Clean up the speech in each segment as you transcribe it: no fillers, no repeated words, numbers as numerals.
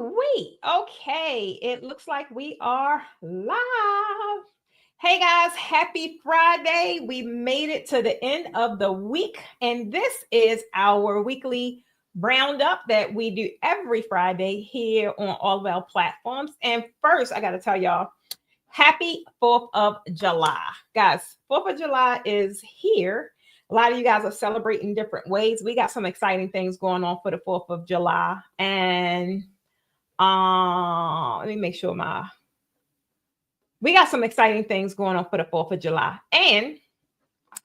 Wait. Okay. It looks like we are live. Hey guys, happy Friday. We made it to the end of the week, and this is our weekly roundup that we do every Friday here on all of our platforms. And first, I got to tell y'all, happy 4th of July. Guys, 4th of July is here. A lot of you guys are celebrating different ways. We got some exciting things going on for the 4th of July. And let me make sure we got some exciting things going on for the 4th of July. And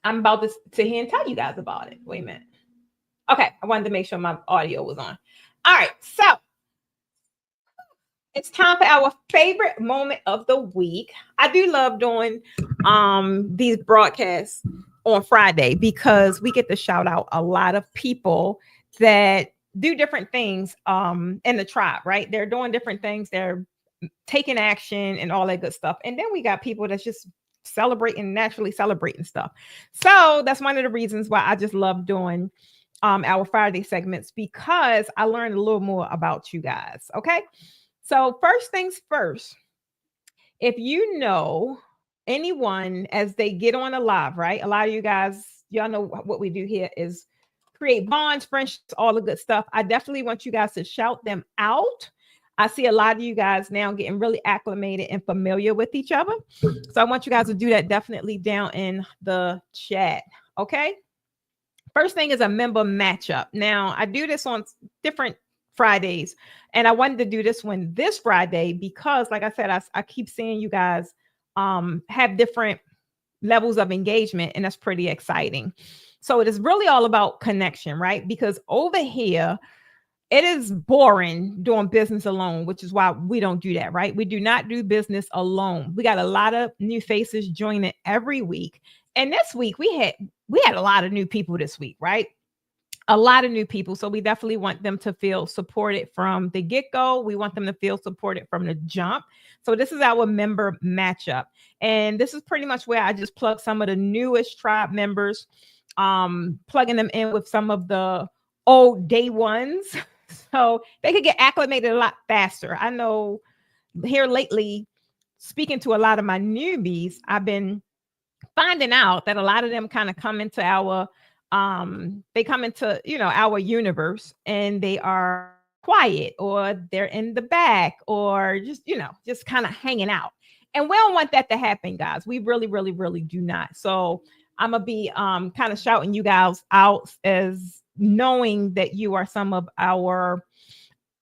I'm about to sit here and tell you guys about it. Wait a minute. Okay, I wanted to make sure my audio was on. All right, so it's time for our favorite moment of the week. I do love doing these broadcasts on Friday because we get to shout out a lot of people that do different things in the tribe, right? They're doing different things, they're taking action and all that good stuff. And then we got people that's just naturally celebrating stuff. So that's one of the reasons why I just love doing our Friday segments, because I learned a little more about you guys. Okay. So first things first, if you know anyone as they get on a live, right? A lot of you guys, y'all know what we do here is create bonds, friendships, all the good stuff. I definitely want you guys to shout them out. I see a lot of you guys now getting really acclimated and familiar with each other. So I want you guys to do that definitely down in the chat. Okay. First thing is a member matchup. Now, I do this on different Fridays, and I wanted to do this one this Friday because, like I said, I keep seeing you guys have different levels of engagement, and that's pretty exciting. So it is really all about connection, right? Because over here, it is boring doing business alone, which is why we don't do that, right? We do not do business alone. We got a lot of new faces joining every week. And this week we had a lot of new people this week, right? A lot of new people. So we definitely want them to feel supported from the get-go. We want them to feel supported from the jump. So this is our member matchup. And this is pretty much where I just plug some of the newest tribe members, plugging them in with some of the old day ones. So they could get acclimated a lot faster. I know here lately, speaking to a lot of my newbies, I've been finding out that a lot of them kind of come into our our universe, and they are quiet, or they're in the back, or just kind of hanging out. And we don't want that to happen, guys. We really, really, really do not. So I'm gonna be kind of shouting you guys out, as knowing that you are some of our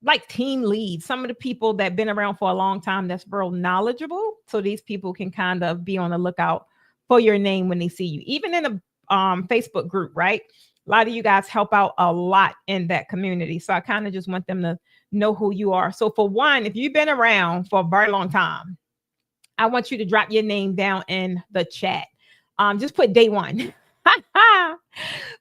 like team leads, some of the people that have been around for a long time that's real knowledgeable. So these people can kind of be on the lookout for your name when they see you, even in a Facebook group, right? A lot of you guys help out a lot in that community. So I kind of just want them to know who you are. So for one, if you've been around for a very long time, I want you to drop your name down in the chat. Just put day one.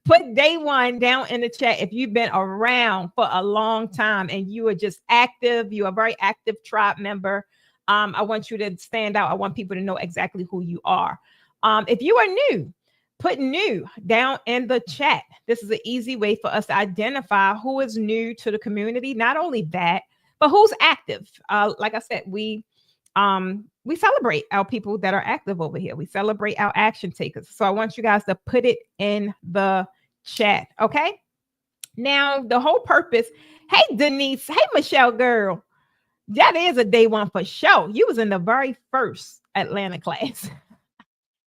Put day one down in the chat if you've been around for a long time and you are just active. You are a very active tribe member. I want you to stand out. I want people to know exactly who you are. If you are new, put new down in the chat. This is an easy way for us to identify who is new to the community. Not only that, but who's active. Like I said, we celebrate our people that are active over here. We celebrate our action takers. So I want you guys to put it in the chat. Okay. Now, the whole purpose. Hey, Denise. Hey, Michelle, girl. That is a day one for sure. You was in the very first Atlanta class.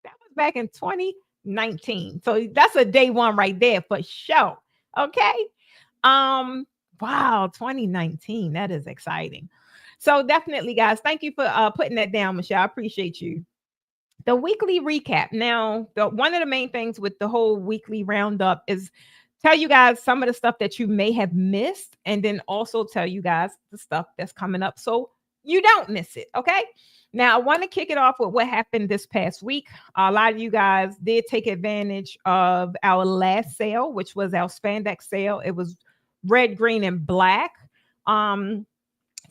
That was back in 2019. So that's a day one right there for sure. Okay. Wow, 2019. That is exciting. So definitely, guys, thank you for putting that down, Michelle. I appreciate you. The weekly recap. Now, one of the main things with the whole weekly roundup is tell you guys some of the stuff that you may have missed, and then also tell you guys the stuff that's coming up so you don't miss it. Okay. Now, I want to kick it off with what happened this past week. A lot of you guys did take advantage of our last sale, which was our spandex sale. It was red, green, and black.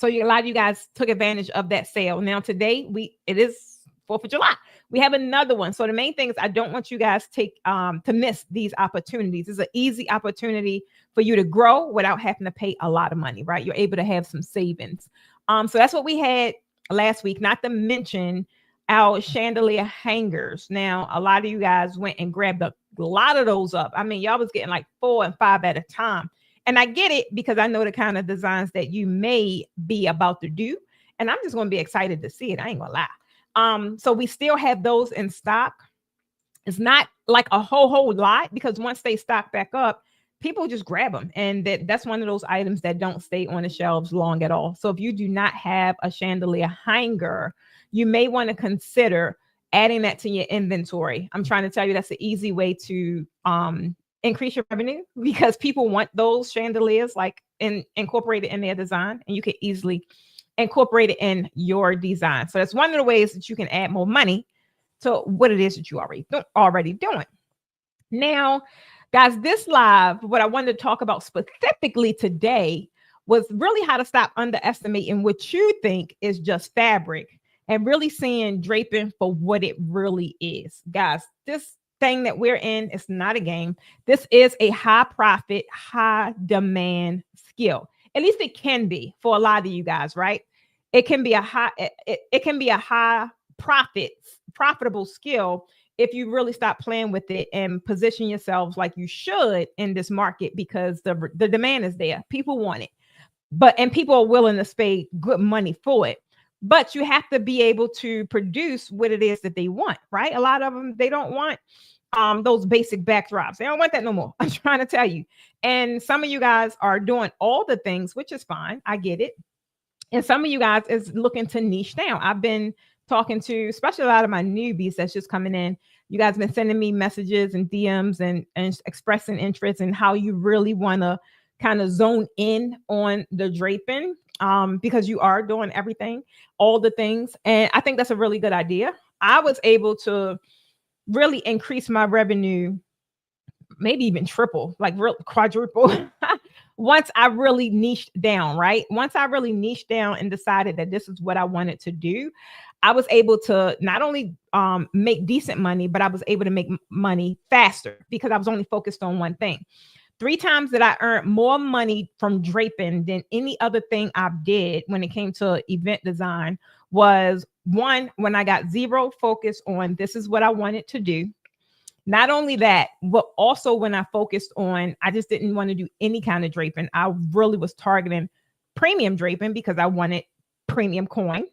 So a lot of you guys took advantage of that sale. Now today it is 4th of July. We have another one. So the main thing is I don't want you guys to miss these opportunities. It's an easy opportunity for you to grow without having to pay a lot of money, right? You're able to have some savings. So that's what we had last week, not to mention our chandelier hangers. Now, a lot of you guys went and grabbed a lot of those up. I mean, y'all was getting like 4 and 5 at a time. And I get it because I know the kind of designs that you may be about to do. And I'm just going to be excited to see it. I ain't gonna lie. So we still have those in stock. It's not like a whole lot because once they stock back up, people just grab them. And that's one of those items that don't stay on the shelves long at all. So if you do not have a chandelier hanger, you may want to consider adding that to your inventory. I'm trying to tell you that's an easy way to increase your revenue because people want those chandeliers like incorporated in their design, and you can easily incorporate it in your design. So that's one of the ways that you can add more money to what it is that you already doing. Now, guys, this live, what I wanted to talk about specifically today was really how to stop underestimating what you think is just fabric and really seeing draping for what it really is. Guys, this thing that we're in is not a game. This is a high profit, high demand skill. At least it can be for a lot of you guys, right? It can be a high profitable skill if you really stop playing with it and position yourselves like you should in this market because the demand is there. People want it, and people are willing to pay good money for it. But you have to be able to produce what it is that they want, right? A lot of them, they don't want those basic backdrops. They don't want that no more. I'm trying to tell you. And some of you guys are doing all the things, which is fine. I get it. And some of you guys is looking to niche down. I've been talking to, especially a lot of my newbies that's just coming in. You guys have been sending me messages and DMs and expressing interest in how you really want to kind of zone in on the draping because you are doing everything, all the things. And I think that's a really good idea. I was able to really increase my revenue, maybe even triple, like quadruple. Once I really niched down, right? Once I really niched down and decided that this is what I wanted to do, I was able to not only make decent money, but I was able to make money faster because I was only focused on one thing. 3 times that I earned more money from draping than any other thing I did when it came to event design was one, when I got zero focus on this is what I wanted to do. Not only that, but also when I focused on, I just didn't want to do any kind of draping. I really was targeting premium draping because I wanted premium coin.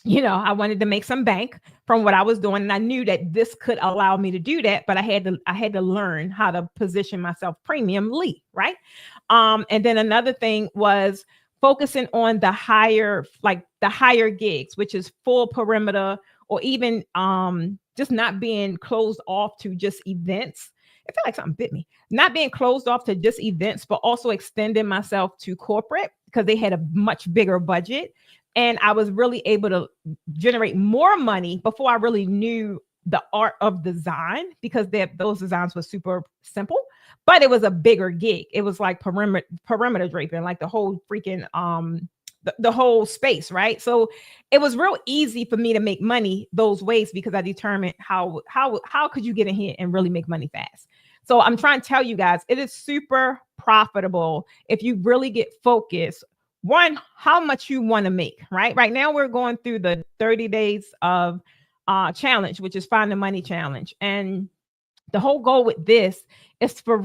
You know, I wanted to make some bank from what I was doing. And I knew that this could allow me to do that, but I had to learn how to position myself premiumly, right? And then another thing was focusing on the higher gigs, which is full perimeter, or even just not being closed off to just events. I feel like something bit me. Not being closed off to just events, but also extending myself to corporate because they had a much bigger budget. And I was really able to generate more money before I really knew the art of design because those designs were super simple, but it was a bigger gig. It was like perimeter draping, like the whole freaking the whole space, right? So it was real easy for me to make money those ways because I determined how could you get in here and really make money fast. So I'm trying to tell you guys, it is super profitable if you really get focused. One, how much you want to make, right? Right now we're going through the 30 days of challenge, which is Find the Money challenge. And the whole goal with this is for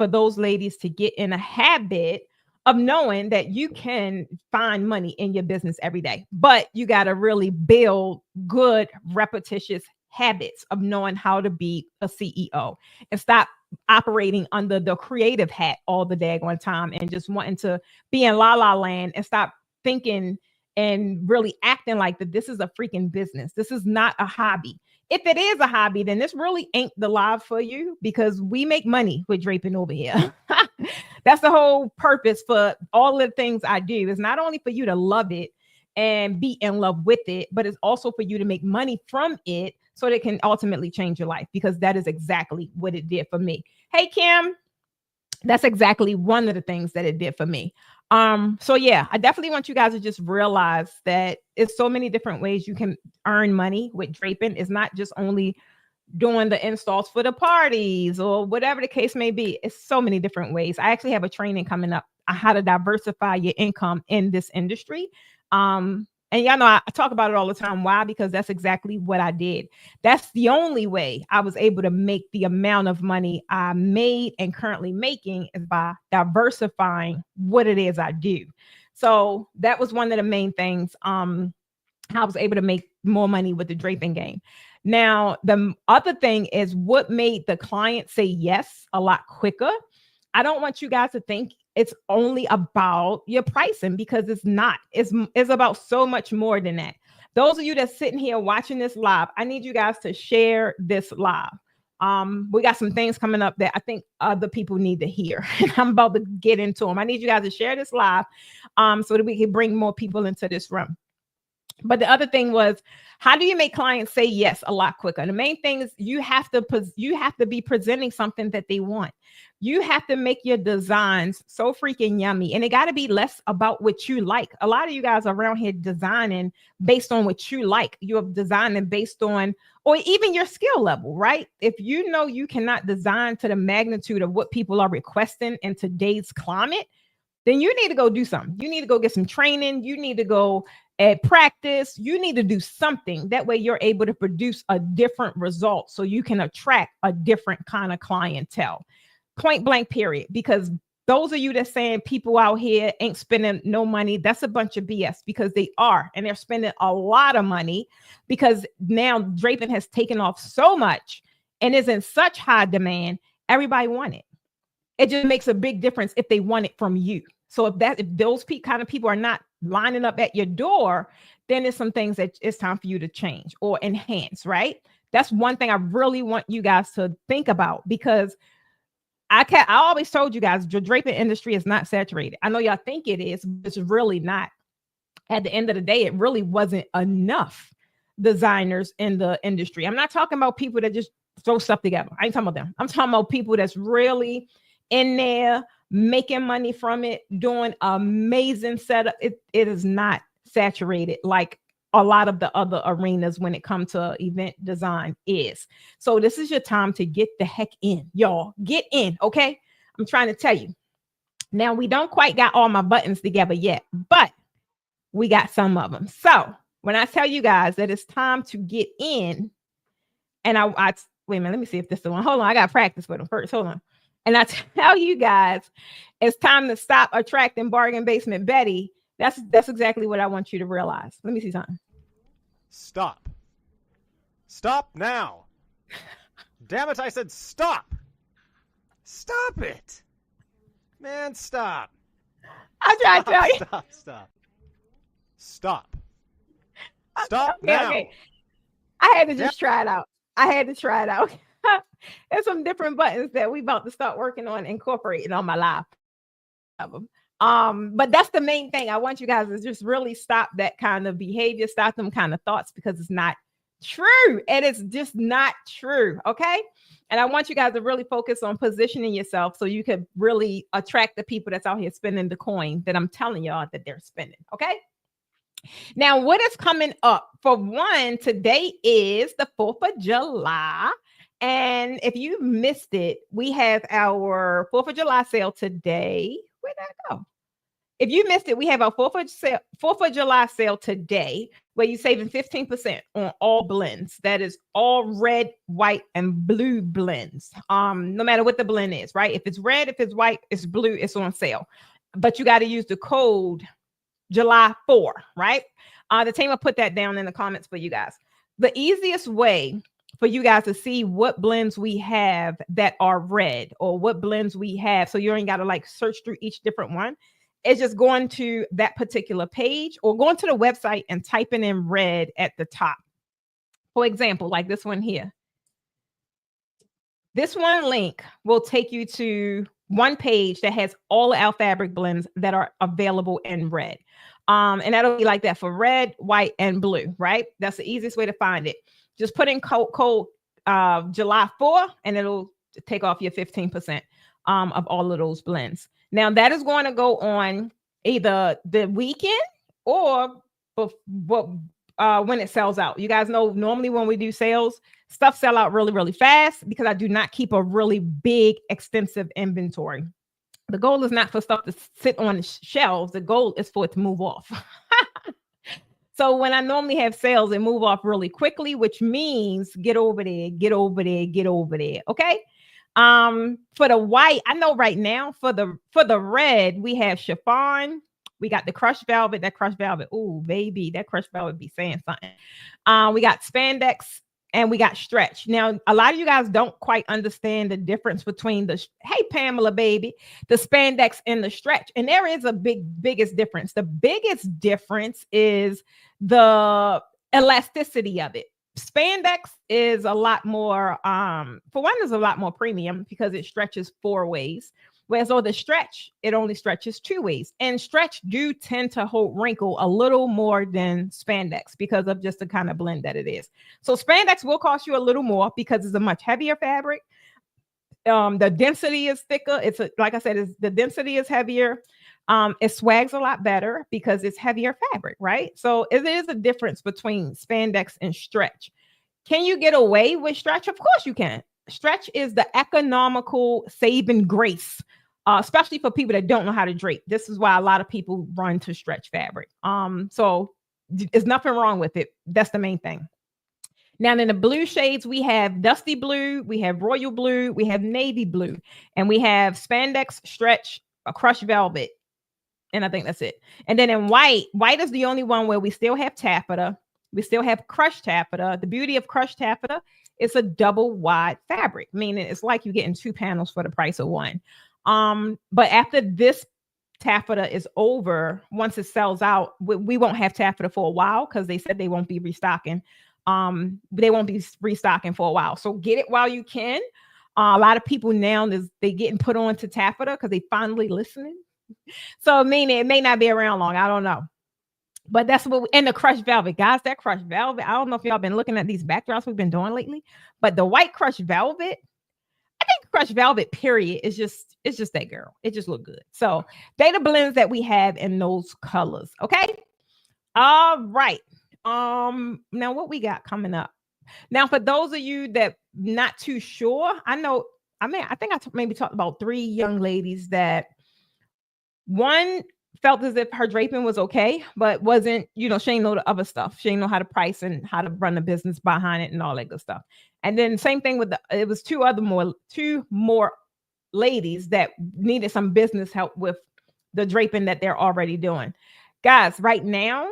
those ladies to get in a habit of knowing that you can find money in your business every day, but you got to really build good, repetitious habits of knowing how to be a CEO and stop operating under the creative hat all the daggone time and just wanting to be in la la land and stop thinking and really acting like that this is a freaking business. This is not a hobby. If it is a hobby, then this really ain't the live for you because we make money with draping over here. That's the whole purpose for all of the things I do. Is not only for you to love it and be in love with it, but it's also for you to make money from it so that it can ultimately change your life because that is exactly what it did for me. Hey, Kim, that's exactly one of the things that it did for me. So yeah, I definitely want you guys to just realize that it's so many different ways you can earn money with draping. It's not just only doing the installs for the parties or whatever the case may be. It's so many different ways. I actually have a training coming up on how to diversify your income in this industry. And y'all know I talk about it all the time. Why? Because that's exactly what I did. That's the only way I was able to make the amount of money I made and currently making is by diversifying what it is I do. So that was one of the main things. I was able to make more money with the draping game. Now, the other thing is what made the client say yes a lot quicker. I don't want you guys to think it's only about your pricing because it's not. It's about so much more than that. Those of you that's sitting here watching this live, I need you guys to share this live. We got some things coming up that I think other people need to hear, and I'm about to get into them. I need you guys to share this live, so that we can bring more people into this room. But the other thing was, how do you make clients say yes a lot quicker? The main thing is you have to be presenting something that they want. You have to make your designs so freaking yummy, and it got to be less about what you like. A lot of you guys are around here designing based on what you like. You're designing based on, or even your skill level, right? If you know you cannot design to the magnitude of what people are requesting in today's climate, then you need to go do something. You need to go get some training. You need to go at practice. You need to do something. That way you're able to produce a different result so you can attract a different kind of clientele. Point blank, period. Because those of you that saying people out here ain't spending no money, that's a bunch of BS, because they are. And they're spending a lot of money because now draping has taken off so much and is in such high demand. Everybody want it. It just makes a big difference if they want it from you. So if those kind of people are not lining up at your door, then there's some things that it's time for you to change or enhance, right? That's one thing I really want you guys to think about, because I always told you guys, the draping industry is not saturated. I know y'all think it is, but it's really not. At the end of the day, it really wasn't enough designers in the industry. I'm not talking about people that just throw stuff together. I ain't talking about them. I'm talking about people that's really in there making money from it, doing amazing setup. It is not saturated like a lot of the other arenas when it comes to event design is. So this is your time to get the heck in, y'all. Get in, okay? I'm trying to tell you. Now, we don't quite got all my buttons together yet, but we got some of them. So when I tell you guys that it's time to get in, and I wait a minute, let me see if this is the one. Hold on, I got to practice with them first. Hold on. And I tell you guys, it's time to stop attracting bargain basement Betty. That's exactly what I want you to realize. Let me see something. Stop. Stop now. Damn it, I said stop. Stop it. Man, stop. I tried to tell you. Stop. Stop now. Okay. I had to just try it out. There's some different buttons that we about to start working on incorporating on my live. But that's the main thing. I want you guys to just really stop that kind of behavior, stop them kind of thoughts, because it's not true. It is just not true. Okay. And I want you guys to really focus on positioning yourself so you can really attract the people that's out here spending the coin that I'm telling y'all that they're spending. Okay. Now, what is coming up? For one, today is the 4th of July. And if you missed it, we have our 4th of July sale today. Where'd that go? If you missed it, we have our 4th of July sale today, where you're saving 15% on all blends. That is all red, white, and blue blends. No matter what the blend is, right? If it's red, if it's white, it's blue, it's on sale. But you got to use the code July 4, right? The team will put that down in the comments for you guys. The easiest way for you guys to see what blends we have that are red, or what blends we have, so you ain't got to like search through each different one, is just going to that particular page or going to the website and typing in red at the top. For example, like this one here. This one link will take you to one page that has all of our fabric blends that are available in red. And that'll be like that for red, white, and blue, right? That's the easiest way to find it. Just put in code July 4, and it'll take off your 15% of all of those blends. Now, that is going to go on either the weekend or when it sells out. You guys know normally when we do sales, stuff sell out really, really fast because I do not keep a really big, extensive inventory. The goal is not for stuff to sit on the shelves. The goal is for it to move off. So when I normally have sales, they move off really quickly, which means get over there, get over there, get over there. Okay. For the white, I know right now for the red, we have chiffon. We got the crushed velvet. That crushed velvet, ooh, baby, that crushed velvet be saying something. We got spandex and we got stretch. Now, a lot of you guys don't quite understand the difference between hey, Pamela, baby, the spandex and the stretch. And there is a biggest difference. The biggest difference is the elasticity of it. Spandex is a lot more, for one, is a lot more premium because it stretches 4 ways. Whereas on the stretch, it only stretches 2 ways. And stretch do tend to hold wrinkle a little more than spandex because of just the kind of blend that it is. So spandex will cost you a little more because it's a much heavier fabric. The density is thicker. Like I said, the density is heavier. It swags a lot better because it's heavier fabric, right? So it is a difference between spandex and stretch. Can you get away with stretch? Of course you can. Stretch is the economical saving grace, especially for people that don't know how to drape. This is why a lot of people run to stretch fabric. So there's nothing wrong with it. That's the main thing. Now, in the blue shades, we have dusty blue, we have royal blue, we have navy blue, and we have spandex, stretch, a crushed velvet. And I think that's it. And then in white is the only one where we still have taffeta. We still have crushed taffeta. The beauty of crushed taffeta, it's a double wide fabric, meaning it's like you're getting 2 panels for the price of 1. But after this taffeta is over, once it sells out, we won't have taffeta for a while because they said they won't be restocking. They won't be restocking for a while. So get it while you can. A lot of people now they getting put on to taffeta because they finally listening. So I mean, it may not be around long. I don't know. But that's and the crushed velvet, guys, that crushed velvet. I don't know if y'all been looking at these backdrops we've been doing lately, but the white crushed velvet, I think crushed velvet period is just that girl. It just look good. So they the blends that we have in those colors. Okay. All right. Now what we got coming up. Now, for those of you that not too sure, I think I maybe talked about 3 young ladies that one felt as if her draping was okay, but wasn't, she ain't know the other stuff. She ain't know how to price and how to run the business behind it and all that good stuff. And then same thing with it was 2 more ladies that needed some business help with the draping that they're already doing. Guys, right now,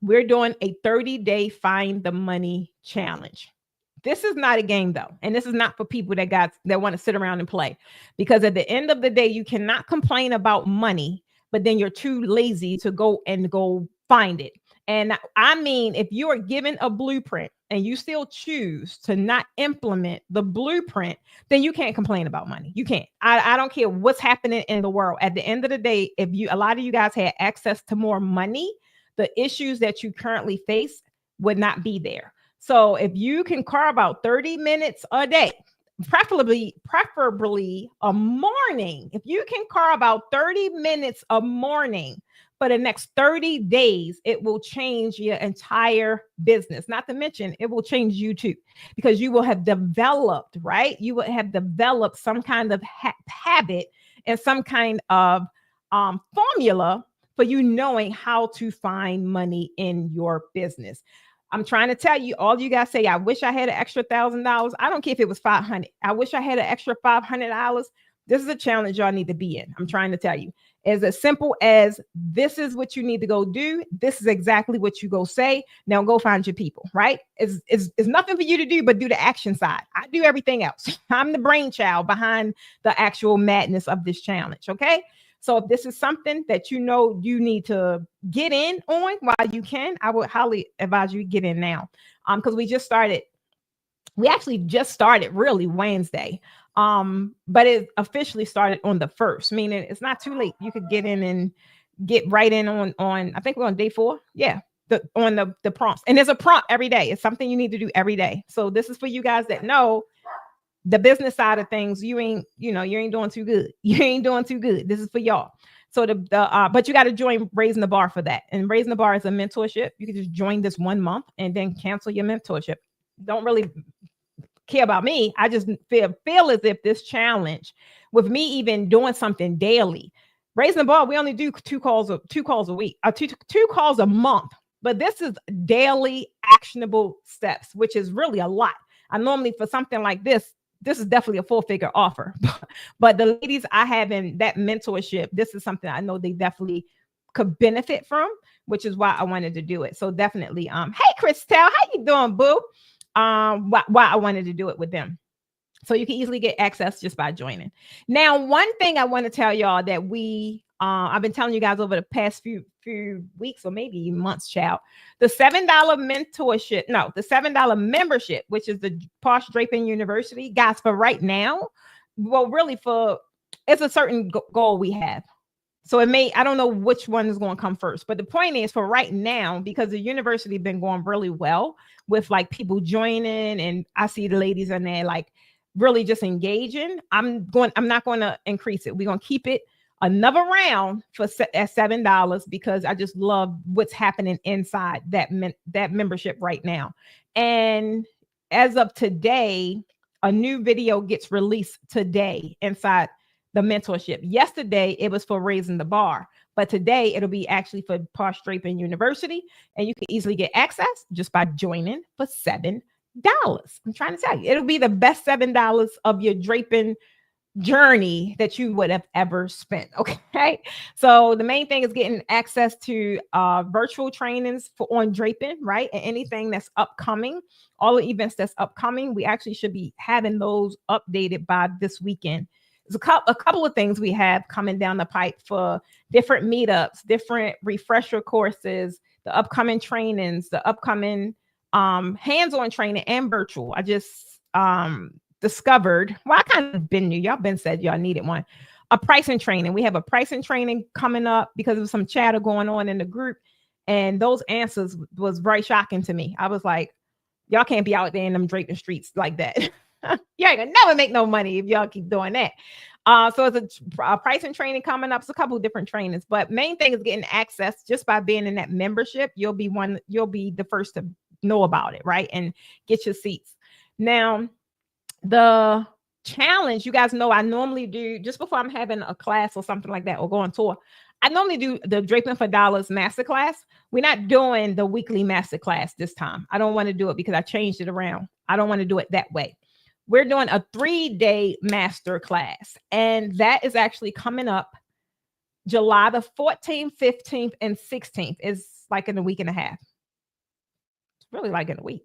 we're doing a 30-day find the money challenge. This is not a game though. And this is not for people that want to sit around and play, because at the end of the day, you cannot complain about money, but then you're too lazy to go find it. And I mean, if you are given a blueprint and you still choose to not implement the blueprint, then you can't complain about money. You can't. I don't care what's happening in the world. At the end of the day, if a lot of you guys had access to more money, the issues that you currently face would not be there. So if you can carve out 30 minutes a day, preferably a morning, if you can carve out 30 minutes a morning for the next 30 days, it will change your entire business. Not to mention, it will change you too, because you will have developed, right? You will have developed some kind of habit and some kind of formula for you knowing how to find money in your business. I'm trying to tell you, all you guys say, I wish I had an extra $1,000. I don't care if it was $500. I wish I had an extra $500. This is a challenge y'all need to be in. I'm trying to tell you, as simple as this is what you need to go do. This is exactly what you go say. Now go find your people, right? It's nothing for you to do, but do the action side. I do everything else. I'm the brainchild behind the actual madness of this challenge. Okay. So if this is something that you need to get in on while you can, I would highly advise you to get in now. Because we actually just started really Wednesday. But it officially started on the 1st, meaning it's not too late. You could get in and get right in on I think we're on day 4. Yeah. On the prompts. And there's a prompt every day. It's something you need to do every day. So this is for you guys that know the business side of things. You ain't doing too good. You ain't doing too good. This is for y'all. So but you got to join Raising the Bar for that. And Raising the Bar is a mentorship. You can just join this 1 month and then cancel your mentorship. Don't really care about me. I just feel as if this challenge, with me even doing something daily, Raising the Bar, we only do two calls a week, two calls a month. But this is daily actionable steps, which is really a lot. I normally, for something like this is definitely a full figure offer. But the ladies I have in that mentorship, this is something I know they definitely could benefit from, which is why I wanted to do it. So definitely, hey Christelle, how you doing, boo? Why I wanted to do it with them. So you can easily get access just by joining. Now, one thing I want to tell y'all that I've been telling you guys over the past few weeks or maybe months, child, the $7 mentorship, no, the $7 membership, which is the Posh Draping University, guys, for right now, well, really it's a certain goal we have. So I don't know which one is going to come first, but the point is for right now, because the university been going really well with like people joining, and I see the ladies in there like really just engaging. I'm not going to increase it. We're going to keep it another round at $7 because I just love what's happening inside that membership right now. And as of today, a new video gets released today inside the mentorship. Yesterday, it was for Raising the Bar, but today it'll be actually for Posh Draping University, and you can easily get access just by joining for $7. I'm trying to tell you, it'll be the best $7 of your draping journey that you would have ever spent. Okay. So the main thing is getting access to virtual trainings on draping, right? And anything that's upcoming, all the events that's upcoming, we actually should be having those updated by this weekend. There's a couple of things we have coming down the pipe for different meetups, different refresher courses, the upcoming trainings, the upcoming hands-on training and virtual. I just discovered, well, I kind of been new. Y'all been said y'all needed one. A pricing training. We have a pricing training coming up because of some chatter going on in the group. And those answers was very shocking to me. I was like, y'all can't be out there in them draping streets like that. You ain't gonna never make no money if y'all keep doing that. So it's a pricing training coming up. It's a couple of different trainings, but main thing is getting access just by being in that membership. You'll be the first to know about it, right? And get your seats. Now, the challenge, you guys know I normally do just before I'm having a class or something like that or go on tour. I normally do the Draping for Dollars masterclass. We're not doing the weekly masterclass this time. I don't want to do it because I changed it around. I don't want to do it that way. We're doing a 3-day master class, and that is actually coming up July the 14th, 15th, and 16th. Is like in a week and a half. It's really like in a week.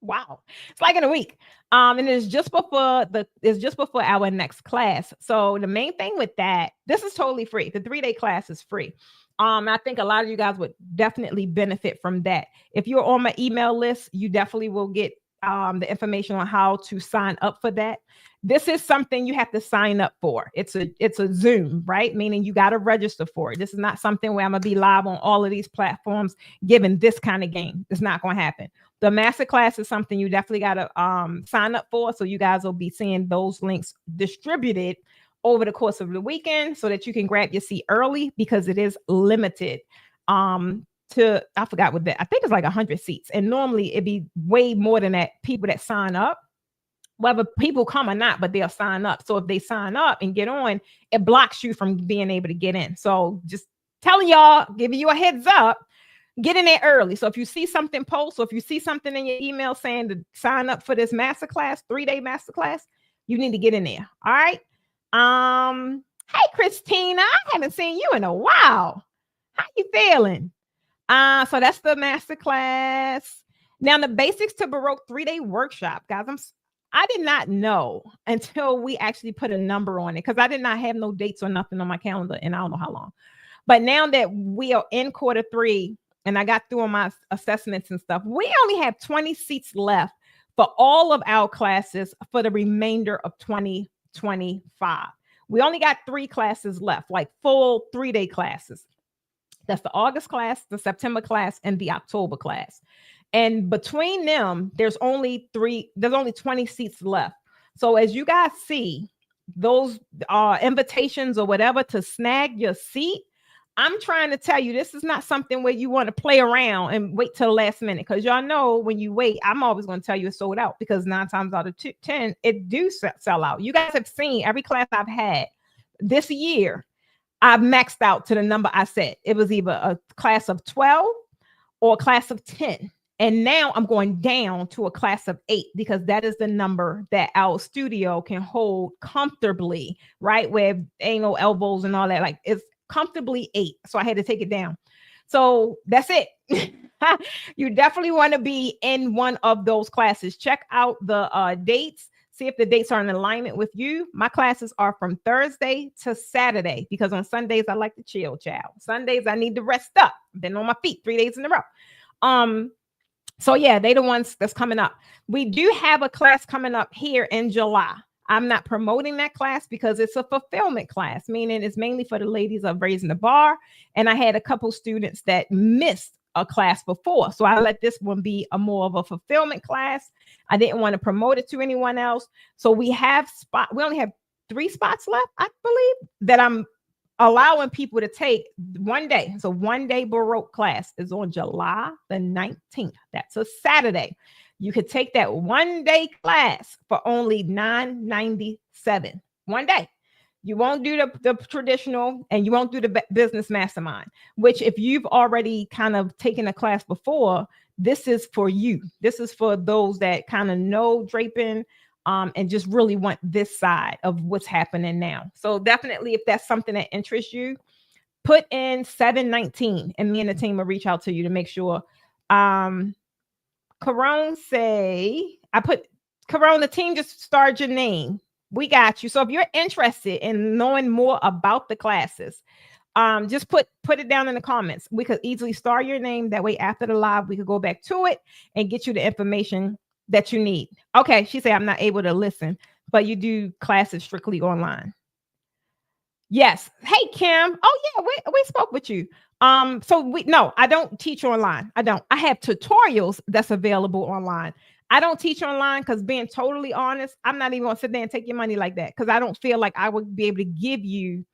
Wow, it's like in a week. And it's just before our next class. So the main thing with that, this is totally free. The 3-day class is free. I think a lot of you guys would definitely benefit from that. If you're on my email list, you definitely will get the information on how to sign up for that. This is something you have to sign up for. It's a Zoom, right? Meaning you got to register for it. This is not something where I'm going to be live on all of these platforms giving this kind of game. It's not going to happen. The masterclass is something you definitely got to sign up for. So you guys will be seeing those links distributed over the course of the weekend so that you can grab your seat early because it is limited. I forgot what that, I think it's like 100 seats. And normally it'd be way more than that, people that sign up, whether people come or not, but they'll sign up. So if they sign up and get on, it blocks you from being able to get in. So just telling y'all, giving you a heads up, get in there early. So if you see something post, or if you see something in your email saying to sign up for this masterclass, 3-day masterclass, you need to get in there. All right. Hey, Christina, I haven't seen you in a while. How you feeling? So that's the masterclass. Now, the Basics to Baroque 3-day workshop, guys. I did not know until we actually put a number on it because I did not have no dates or nothing on my calendar, and I don't know how long. But now that we are in quarter 3 and I got through on my assessments and stuff, we only have 20 seats left for all of our classes for the remainder of 2025. We only got 3 classes left, like full 3-day classes. That's the August class, the September class, and the October class. And between them, there's only 20 seats left. So as you guys see, invitations or whatever to snag your seat, I'm trying to tell you, this is not something where you want to play around and wait till the last minute. Because y'all know when you wait, I'm always going to tell you it's sold out, because 9 times out of 10, it do sell out. You guys have seen every class I've had this year. I've maxed out to the number I said. It was either a class of 12 or a class of 10. And now I'm going down to a class of 8, because that is the number that our studio can hold comfortably, right? Where ain't no elbows and all that. Like, it's comfortably 8. So I had to take it down. So that's it. You definitely want to be in one of those classes. Check out the dates. See if the dates are in alignment with you. My classes are from Thursday to Saturday, because on Sundays I like to chill, child. Sundays I need to rest up. Been on my feet 3 days in a row. So yeah, they the ones that's coming up. We do have a class coming up here in July. I'm not promoting that class because it's a fulfillment class, meaning it's mainly for the ladies of raising the bar. And I had a couple students that missed a class before, so I let this one be a more of a fulfillment class. I didn't want to promote it to anyone else. So we only have 3 spots left, I believe, that I'm allowing people to take one day. So 1 day Baroque class is on July the 19th. That's a Saturday. You could take that 1 day class for only $9.97. 1 day. You won't do the traditional, and you won't do the business mastermind, which if you've already kind of taken a class before, this is for you. This is for those that kind of know draping, and just really want this side of what's happening now. So definitely, if that's something that interests you, put in 719 and me and the team will reach out to you to make sure. Carone the team just started your name. We got you. So if you're interested in knowing more about the classes, just put it down in the comments. We could easily star your name. That way after the live, we could go back to it and get you the information that you need. Okay, she said I'm not able to listen, but you do classes strictly online. Yes. Hey, Kim. Oh yeah, we spoke with you. No, I don't teach online. I have tutorials that's available online. I don't teach online because, being totally honest, I'm not even gonna sit there and take your money like that, because I don't feel like I would be able to give you.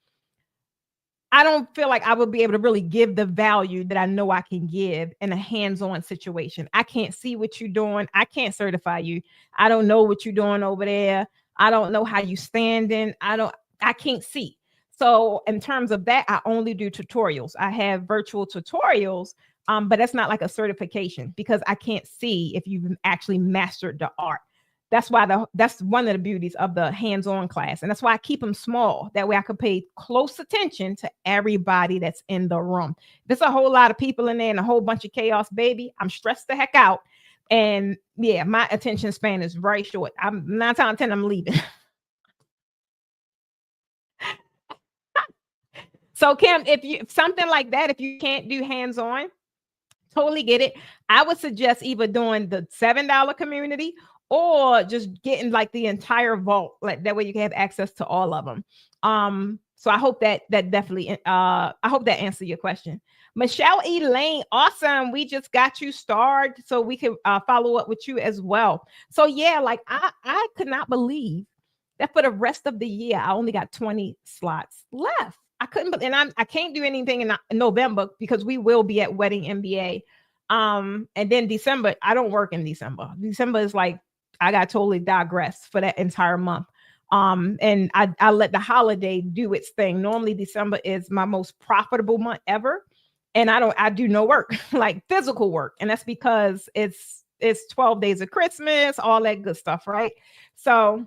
I don't feel like I would be able to really give the value that I know I can give in a hands-on situation. I can't see what you're doing. I can't certify you. I don't know what you're doing over there. I don't know how you standing. I can't see. So in terms of that, I only do tutorials. I have virtual tutorials, but that's not like a certification, because I can't see if you've actually mastered the art. That's one of the beauties of the hands-on class. And that's why I keep them small. That way I can pay close attention to everybody that's in the room. There's a whole lot of people in there and a whole bunch of chaos, baby, I'm stressed the heck out. And yeah, my attention span is very short. I'm 9 times out of 10, I'm leaving. So Kim, if something like that, if you can't do hands-on, totally get it. I would suggest either doing the $7 community or just getting like the entire vault. Like that way you can have access to all of them. So I hope that definitely, I hope that answered your question. Michelle Elaine, awesome. We just got you started so we can follow up with you as well. So yeah, like I could not believe that for the rest of the year, I only got 20 slots left. I couldn't, and I can't do anything in November because we will be at Wedding MBA. And then December, I don't work in December. December is like, I got totally digressed for that entire month. And I let the holiday do its thing. Normally December is my most profitable month ever. And I do no work, like physical work. And that's because it's 12 days of Christmas, all that good stuff, right? So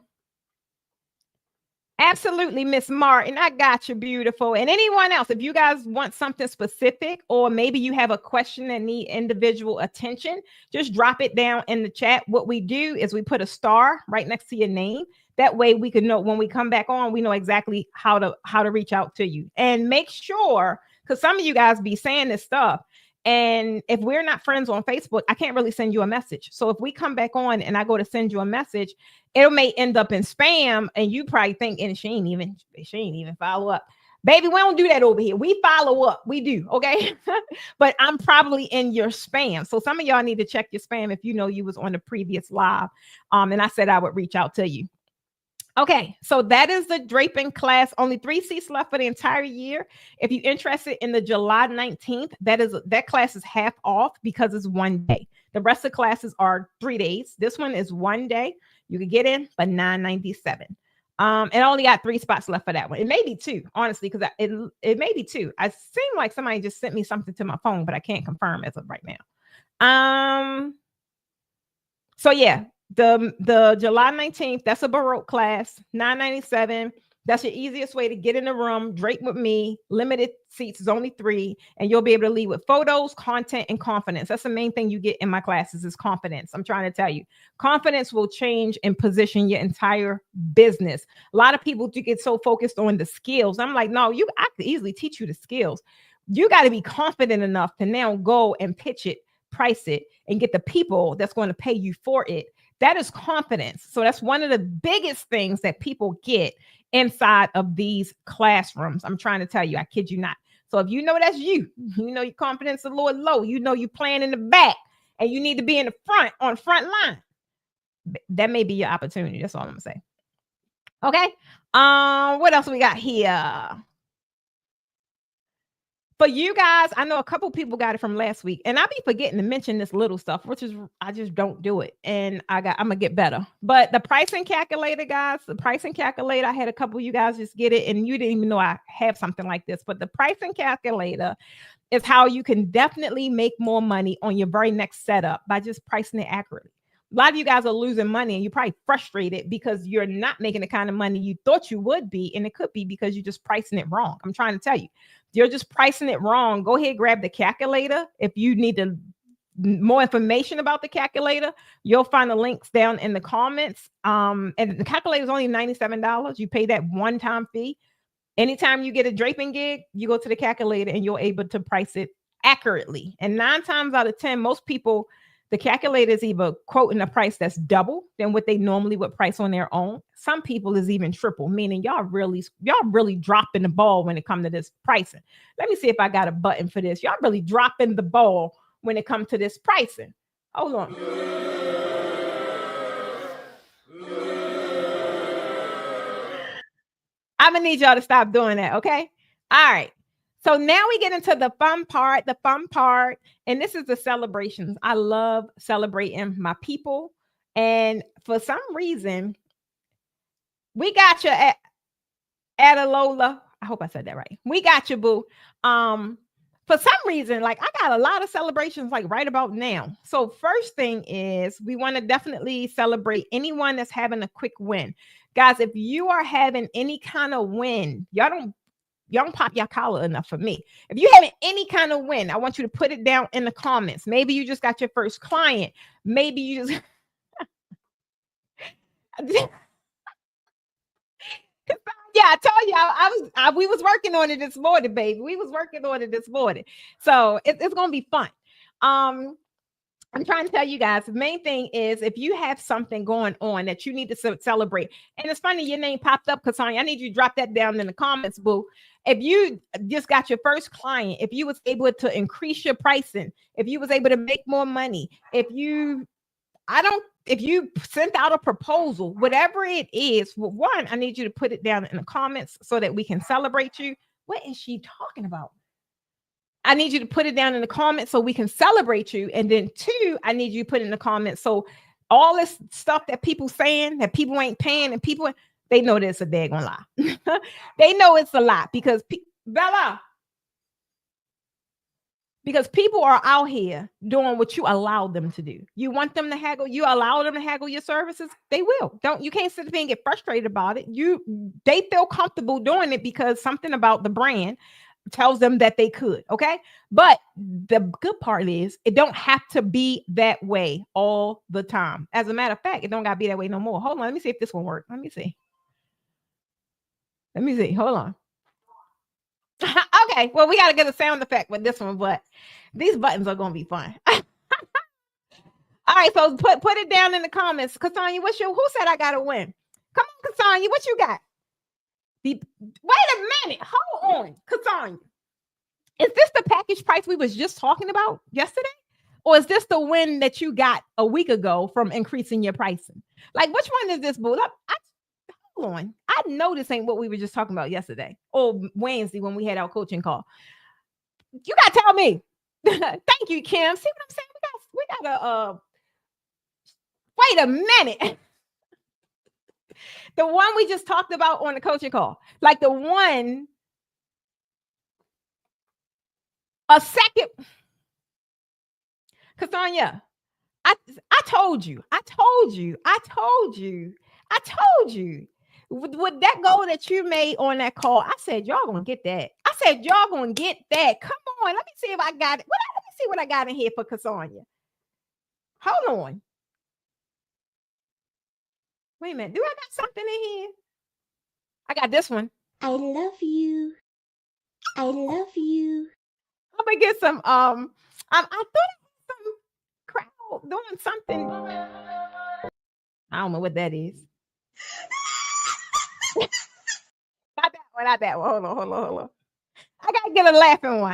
absolutely, Miss Martin. I got you, beautiful. And anyone else, if you guys want something specific, or maybe you have a question that need individual attention, just drop it down in the chat. What we do is we put a star right next to your name. That way we can know when we come back on, we know exactly how to reach out to you. And make sure, because some of you guys be saying this stuff, and if we're not friends on Facebook, I can't really send you a message. So if we come back on and I go to send you a message, it may end up in spam, and you probably think, and she ain't even follow up. Baby, we don't do that over here. We follow up. We do, okay? But I'm probably in your spam. So some of y'all need to check your spam if you know you was on the previous live. And I said I would reach out to you. Okay, so that is the draping class. Only 3 seats left for the entire year. If you're interested in the July 19th, that class is half off because it's one day. The rest of the classes are 3 days. This one is one day. You can get in for $9.97. And I only got 3 spots left for that one. It may be 2, honestly, because it may be 2. I seem like somebody just sent me something to my phone, but I can't confirm as of right now. So yeah, the July 19th, that's a Baroque class, $9.97. That's your easiest way to get in the room, drape with me. Limited seats is only 3, and you'll be able to leave with photos, content, and confidence. That's the main thing you get in my classes is confidence. I'm trying to tell you, confidence will change and position your entire business. A lot of people do get so focused on the skills. I'm like, no, I could easily teach you the skills. You got to be confident enough to now go and pitch it, price it, and get the people that's going to pay you for it. That is confidence. So that's one of the biggest things that people get inside of these classrooms. I'm trying to tell you, I kid you not. So if you know that's you know your confidence is a little low, you know you're playing in the back and you need to be in the front, on the front line, that may be your opportunity. That's all I'm gonna say. Okay. What else we got here? For you guys, I know a couple people got it from last week, and I be forgetting to mention this little stuff, which is I just don't do it, and I'm gonna get better. But the pricing calculator, guys, I had a couple of you guys just get it, and you didn't even know I have something like this. But the pricing calculator is how you can definitely make more money on your very next setup by just pricing it accurately. A lot of you guys are losing money and you're probably frustrated because you're not making the kind of money you thought you would be. And it could be because you're just pricing it wrong. I'm trying to tell you, you're just pricing it wrong. Go ahead, grab the calculator. If you need more information about the calculator, you'll find the links down in the comments. And the calculator is only $97. You pay that one-time fee. Anytime you get a draping gig, you go to the calculator and you're able to price it accurately. And 9 times out of 10, most people, the calculator is either quoting a price that's double than what they normally would price on their own. Some people is even triple, meaning y'all really dropping the ball when it comes to this pricing. Let me see if I got a button for this. Y'all really dropping the ball when it comes to this pricing. Hold on. I'm gonna need y'all to stop doing that, okay? All right. So now we get into the fun part, and this is the celebrations. I love celebrating my people. And for some reason, we got you at Adalola. I hope I said that right. We got you, boo. For some reason, like I got a lot of celebrations like right about now. So first thing is we want to definitely celebrate anyone that's having a quick win. Guys, if you are having any kind of win, y'all don't pop your collar enough for me. If you're having any kind of win, I want you to put it down in the comments. Maybe you just got your first client. Maybe you just yeah, I told you we was working on it this morning, baby. We was working on it this morning. So it's gonna be fun. I'm trying to tell you guys, the main thing is if you have something going on that you need to celebrate, and it's funny, your name popped up, Cassandra. I need you to drop that down in the comments, boo. If you just got your first client, if you was able to increase your pricing, if you was able to make more money, if you sent out a proposal, whatever it is, well, one, I need you to put it down in the comments so that we can celebrate you. What is she talking about? I need you to put it down in the comments so we can celebrate you. And then 2, I need you to put in the comments so all this stuff that people saying that people ain't paying and people, they know that's a daggone lie. They know it's a lie because Bella, because people are out here doing what you allow them to do. You want them to haggle, you allow them to haggle your services, they will. You can't sit there and get frustrated about it. They feel comfortable doing it because something about the brand tells them that they could. Okay. But the good part is it don't have to be that way all the time. As a matter of fact, it don't gotta be that way no more. Hold on. Let me see if this one works. Let me see. Hold on. Okay. Well, we got to get a sound effect with this one, but these buttons are going to be fun. All right. So put it down in the comments. Cassandra, who said I got to win? Come on, Cassandra, what you got? Wait a minute. Hold on, Cassandra. Is this the package price we was just talking about yesterday? Or is this the win that you got a week ago from increasing your pricing? Like, which one is this, boo? hold on. I know this ain't what we were just talking about yesterday or Wednesday when we had our coaching call. You gotta tell me. Thank you, Kim. See what I'm saying? We gotta wait a minute. The one we just talked about on the coaching call, like the one a second. Cassandra, I told you. With that goal that you made on that call, I said, y'all gonna get that. Come on, let me see if I got it. Let me see what I got in here for Cassandra. Hold on. Wait a minute. Do I got something in here? I got this one. I love you. I'm gonna get some. I thought it was some crowd doing something. I don't know what that is. Not that one. Hold on. I gotta get a laughing one.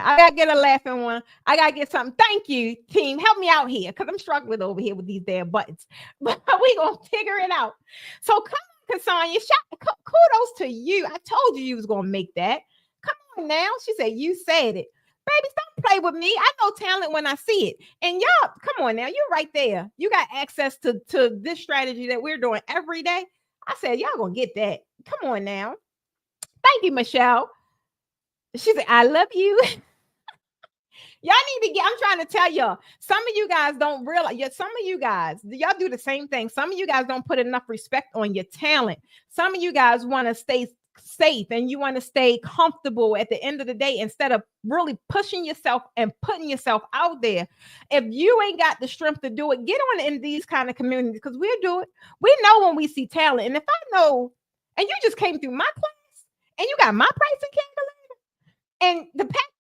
I gotta get something. Thank you, team. Help me out here because I'm struggling over here with these damn buttons. But we gonna figure it out. So come on, Cassandra. Kudos to you. I told you was gonna make that. Come on now. She said you said it. Babies, don't play with me. I know talent when I see it. And y'all, come on now. You're right there. You got access to this strategy that we're doing every day. I said, y'all gonna get that. Come on now. Thank you, Michelle. She said, I love you. Y'all need to get, I'm trying to tell y'all, some of you guys don't realize, some of you guys, y'all do the same thing. Some of you guys don't put enough respect on your talent. Some of you guys want to stay safe and you want to stay comfortable at the end of the day instead of really pushing yourself and putting yourself out there. If you ain't got the strength to do it, get on in these kind of communities because we'll do it. We know when we see talent. And if I know, and you just came through my class and you got my pricing calculator and the pack,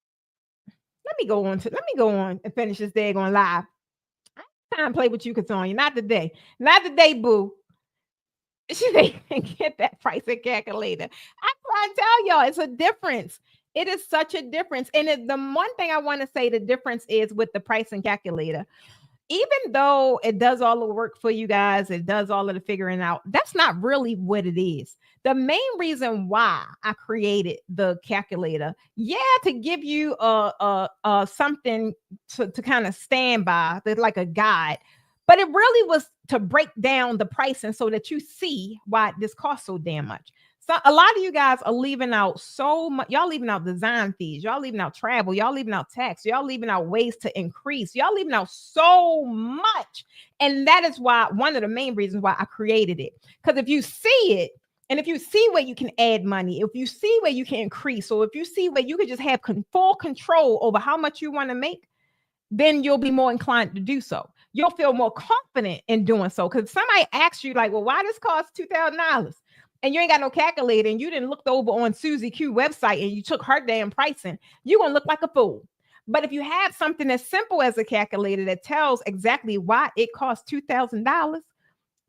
let me go on and finish this day going live. I ain't time to play with you, Cassandra. Not today, boo. She didn't get that pricing calculator. I'm trying to tell y'all, it's a difference. It is such a difference. And the one thing I want to say the difference is with the pricing calculator. Even though it does all the work for you guys, it does all of the figuring out, that's not really what it is. The main reason why I created the calculator, to give you something to kind of stand by, like a guide, but it really was to break down the pricing so that you see why this costs so damn much. So a lot of you guys are leaving out so much. Y'all leaving out design fees. Y'all leaving out travel. Y'all leaving out tax. Y'all leaving out ways to increase. Y'all leaving out so much. And that is why one of the main reasons why I created it. Because if you see it, and if you see where you can add money, if you see where you can increase, or if you see where you can just have full control over how much you want to make, then you'll be more inclined to do so. You'll feel more confident in doing so. Because somebody asks you like, well, why this costs $2,000? And you ain't got no calculator and you didn't look over on Susie Q website and you took her damn pricing, you're going to look like a fool. But if you have something as simple as a calculator that tells exactly why it costs $2,000,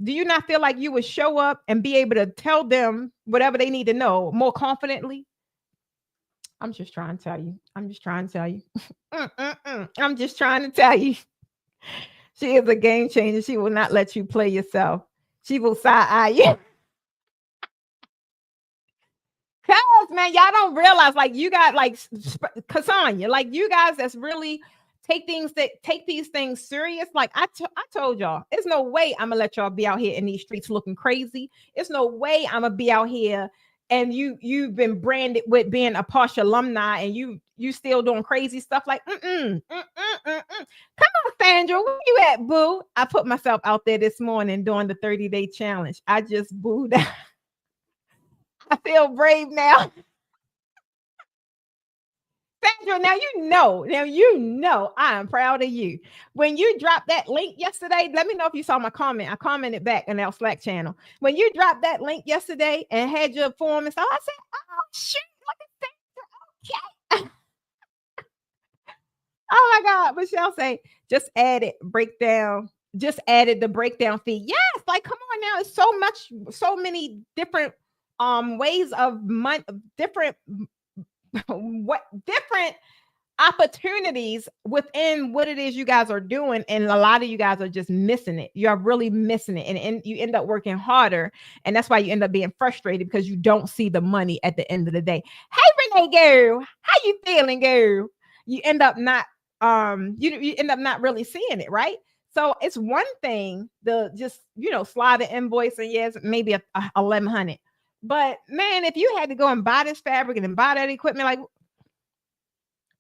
do you not feel like you would show up and be able to tell them whatever they need to know more confidently? I'm just trying to tell you. I'm just trying to tell you. She is a game changer. She will not let you play yourself. She will side-eye you. Cause man, y'all don't realize like you got like Cassandra, like you guys that's really take these things serious. Like I told y'all, there's no way I'm gonna let y'all be out here in these streets looking crazy. It's no way I'm gonna be out here and you've been branded with being a Posh alumni and you still doing crazy stuff like Come on, Sandra, where you at, boo? I put myself out there this morning doing the 30-day challenge. I just booed out. I feel brave now. Sandra, now you know I am proud of you. When you dropped that link yesterday, let me know if you saw my comment. I commented back in our Slack channel. When you dropped that link yesterday and had your form and stuff, I said, oh, shoot, look at Sandra. Okay. Oh, my God. Michelle say, just added the breakdown fee. Yes, like, come on now. It's so many different ways of money, different opportunities within what it is you guys are doing, and a lot of you guys are just missing it. You're really missing it, and you end up working harder, and that's why you end up being frustrated because you don't see the money at the end of the day. Hey Renee girl, how you feeling girl? You end up not you end up not really seeing it, right? So it's one thing to just slide an invoice and yes, maybe a 1,100. But man, if you had to go and buy this fabric and then buy that equipment, like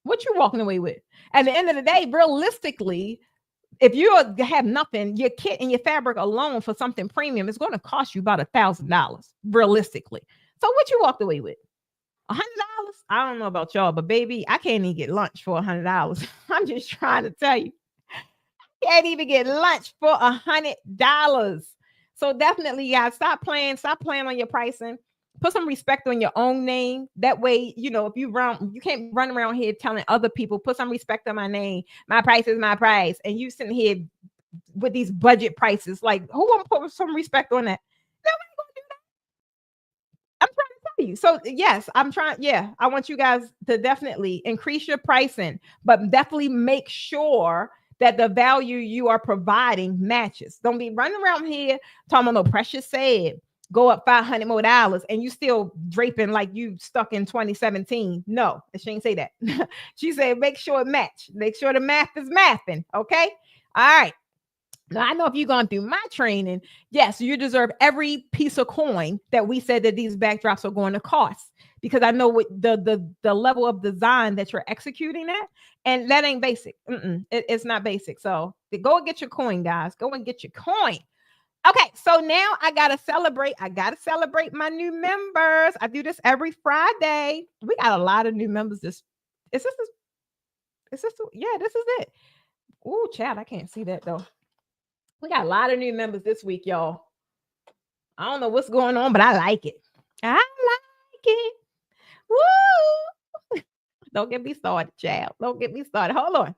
what you walking away with? At the end of the day, realistically, if you have nothing, your kit and your fabric alone for something premium is going to cost you about $1,000, realistically. So what you walked away with? $100? I don't know about y'all, but baby, I can't even get lunch for $100. I'm just trying to tell you, can't even get lunch for $100. So definitely, guys, stop playing on your pricing. Put some respect on your own name. That way, if you can't run around here telling other people, put some respect on my name. My price is my price. And you sitting here with these budget prices. Like, who won't put some respect on that? Nobody gonna do that. I'm trying to tell you. So yes, I want you guys to definitely increase your pricing, but definitely make sure that the value you are providing matches. Don't be running around here talking about no Precious said go up $500 more and you still draping like you stuck in 2017. No, she didn't say that. She said make sure it match. Make sure the math is mathing. Okay. All right. Now I know if you've gone through my training, yes, you deserve every piece of coin that we said that these backdrops are going to cost, because I know what the level of design that you're executing at, and that ain't basic. It's not basic. So go and get your coin, guys. Go and get your coin. Okay, so now I gotta celebrate. My new members. I do this every Friday. We got a lot of new members. Yeah, this is it. Ooh, Chad, I can't see that though. We got a lot of new members this week, y'all. I don't know what's going on, but I like it. I like it. Woo! Don't get me started, child. Don't get me started. Hold on.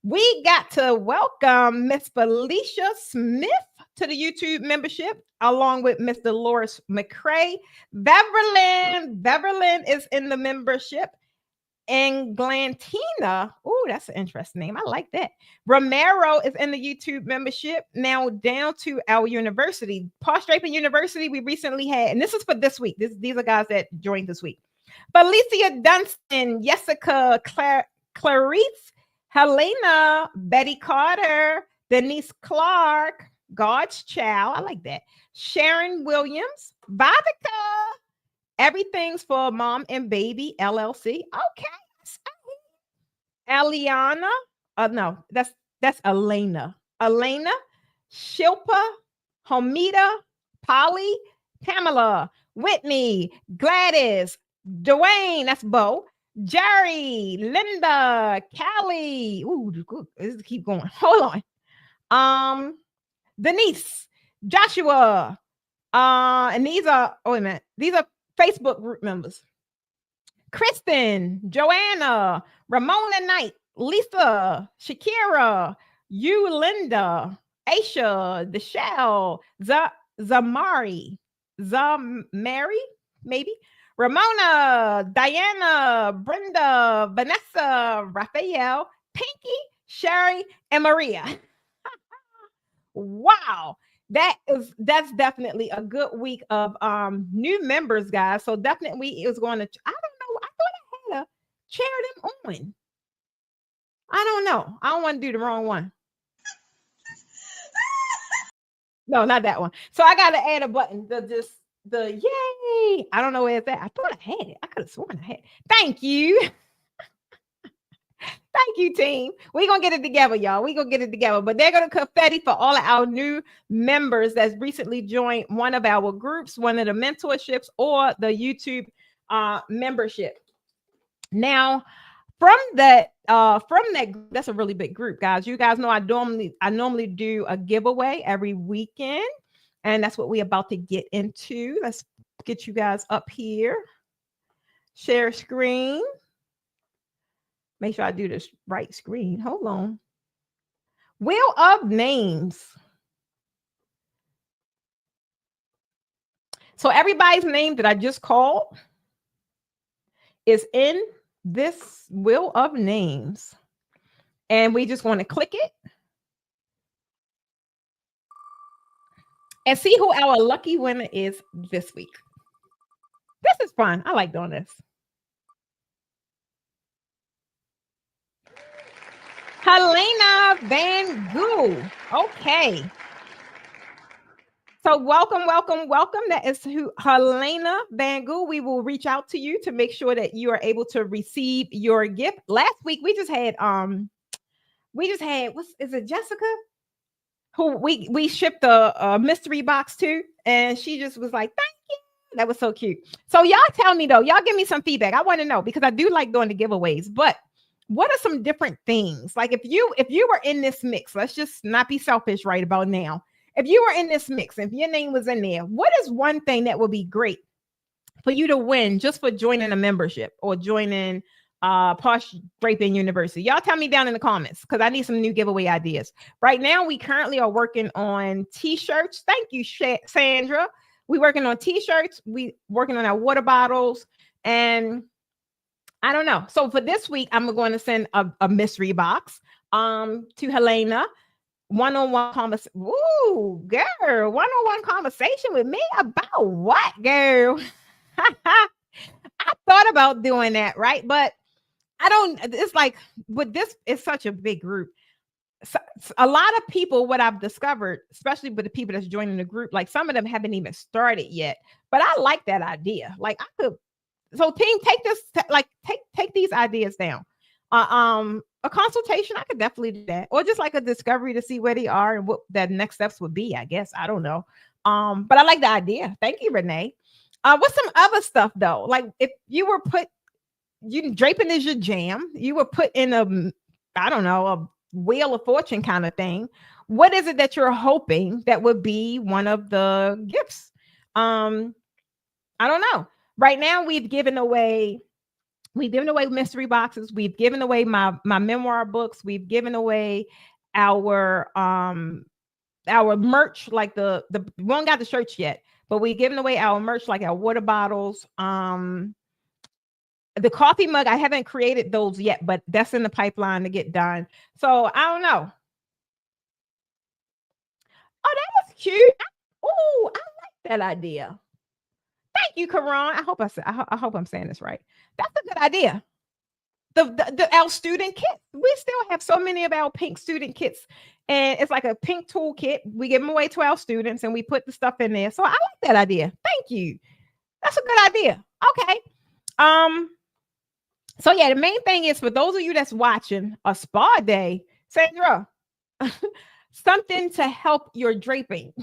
We got to welcome Miss Felicia Smith to the YouTube membership, along with Miss Dolores McCrae. Beverlyn is in the membership. And Glantina, oh, that's an interesting name. I like that. Romero is in the YouTube membership. Now down to our university, Draping University. We recently had, and this is for this week. These are guys that joined this week. Felicia Dunstan, Jessica Clarice, Helena, Betty Carter, Denise Clark, God's Child. I like that. Sharon Williams, Vodka. Everything's for Mom and Baby LLC. Okay. Eliana. No, that's Elena. Elena, Shilpa, Homita, Polly, Pamela, Whitney, Gladys, Dwayne, that's Bo, Jerry, Linda, Callie. Ooh, let's keep going. Hold on. Denise, Joshua. And these are, oh wait a minute. These are Facebook group members. Kristen, Joanna, Ramona Knight, Lisa, Shakira, you, Linda, Aisha, Deshelle, Zamari, maybe, Ramona, Diana, Brenda, Vanessa, Raphael, Pinky, Sherry, and Maria. Wow. That's definitely a good week of new members, guys. So definitely it was going to, I don't know. I thought I had to chair them on. I don't know. I don't want to do the wrong one. No, not that one. So I got to add a button. The yay. I don't know where it's at. I thought I had it. I could have sworn I had it. Thank you. Thank you, team. We're going to get it together, y'all. We're going to get it together. But they're going to confetti for all of our new members that's recently joined one of our groups, one of the mentorships, or the YouTube membership. Now, from that group, that's a really big group, guys. You guys know I normally do a giveaway every weekend, and that's what we're about to get into. Let's get you guys up here. Share screen. Make sure I do this right screen. Hold on. Wheel of names. So everybody's name that I just called is in this wheel of names, and we just want to click it and see who our lucky winner is this week. This is fun. I like doing this. Helena Van Goo. Okay. So welcome, welcome, welcome. That is who Helena Van Goo. We will reach out to you to make sure that you are able to receive your gift. Last week we just had what's is it, Jessica? Who we shipped a mystery box to, and she just was like, thank you. That was so cute. So y'all tell me though, y'all give me some feedback. I want to know because I do like doing the giveaways, but what are some different things? Like if you were in this mix, let's just not be selfish right about now. If you were in this mix, if your name was in there, what is one thing that would be great for you to win just for joining a membership or joining Posh Draping University? Y'all tell me down in the comments because I need some new giveaway ideas. Right now, we currently are working on t-shirts. Thank you, Sandra. We're working on t-shirts. We working on our water bottles, and I don't know. So for this week, I'm going to send a mystery box to Helena. One-on-one conversation. Ooh, girl, one-on-one conversation with me about what, girl? I thought about doing that, right? But I don't, it's like, with this, it's such a big group. So, a lot of people, what I've discovered, especially with the people that's joining the group, like some of them haven't even started yet. But I like that idea. Like I could, so team, take this, like take these ideas down. A consultation, I could definitely do that, or just like a discovery to see where they are and what the next steps would be. I guess I don't know. But I like the idea. Thank you, Renee. What's some other stuff though? Like if you were put, draping is your jam. You were put in a, I don't know, a wheel of fortune kind of thing. What is it that you're hoping that would be one of the gifts? I don't know. Right now, we've given away mystery boxes. We've given away my memoir books. We've given away our merch, like the we won't got the shirts yet, but we've given away our merch, like our water bottles, the coffee mug. I haven't created those yet, but that's in the pipeline to get done. So I don't know. Oh, that was cute. Oh, I like that idea. Thank you, Karan. I hope I'm saying this right. That's a good idea. Our student kit. We still have so many of our pink student kits, and it's like a pink toolkit. We give them away to our students, and we put the stuff in there. So I like that idea. Thank you. That's a good idea. Okay. So yeah, the main thing is for those of you that's watching a spa day, Sandra, something to help your draping.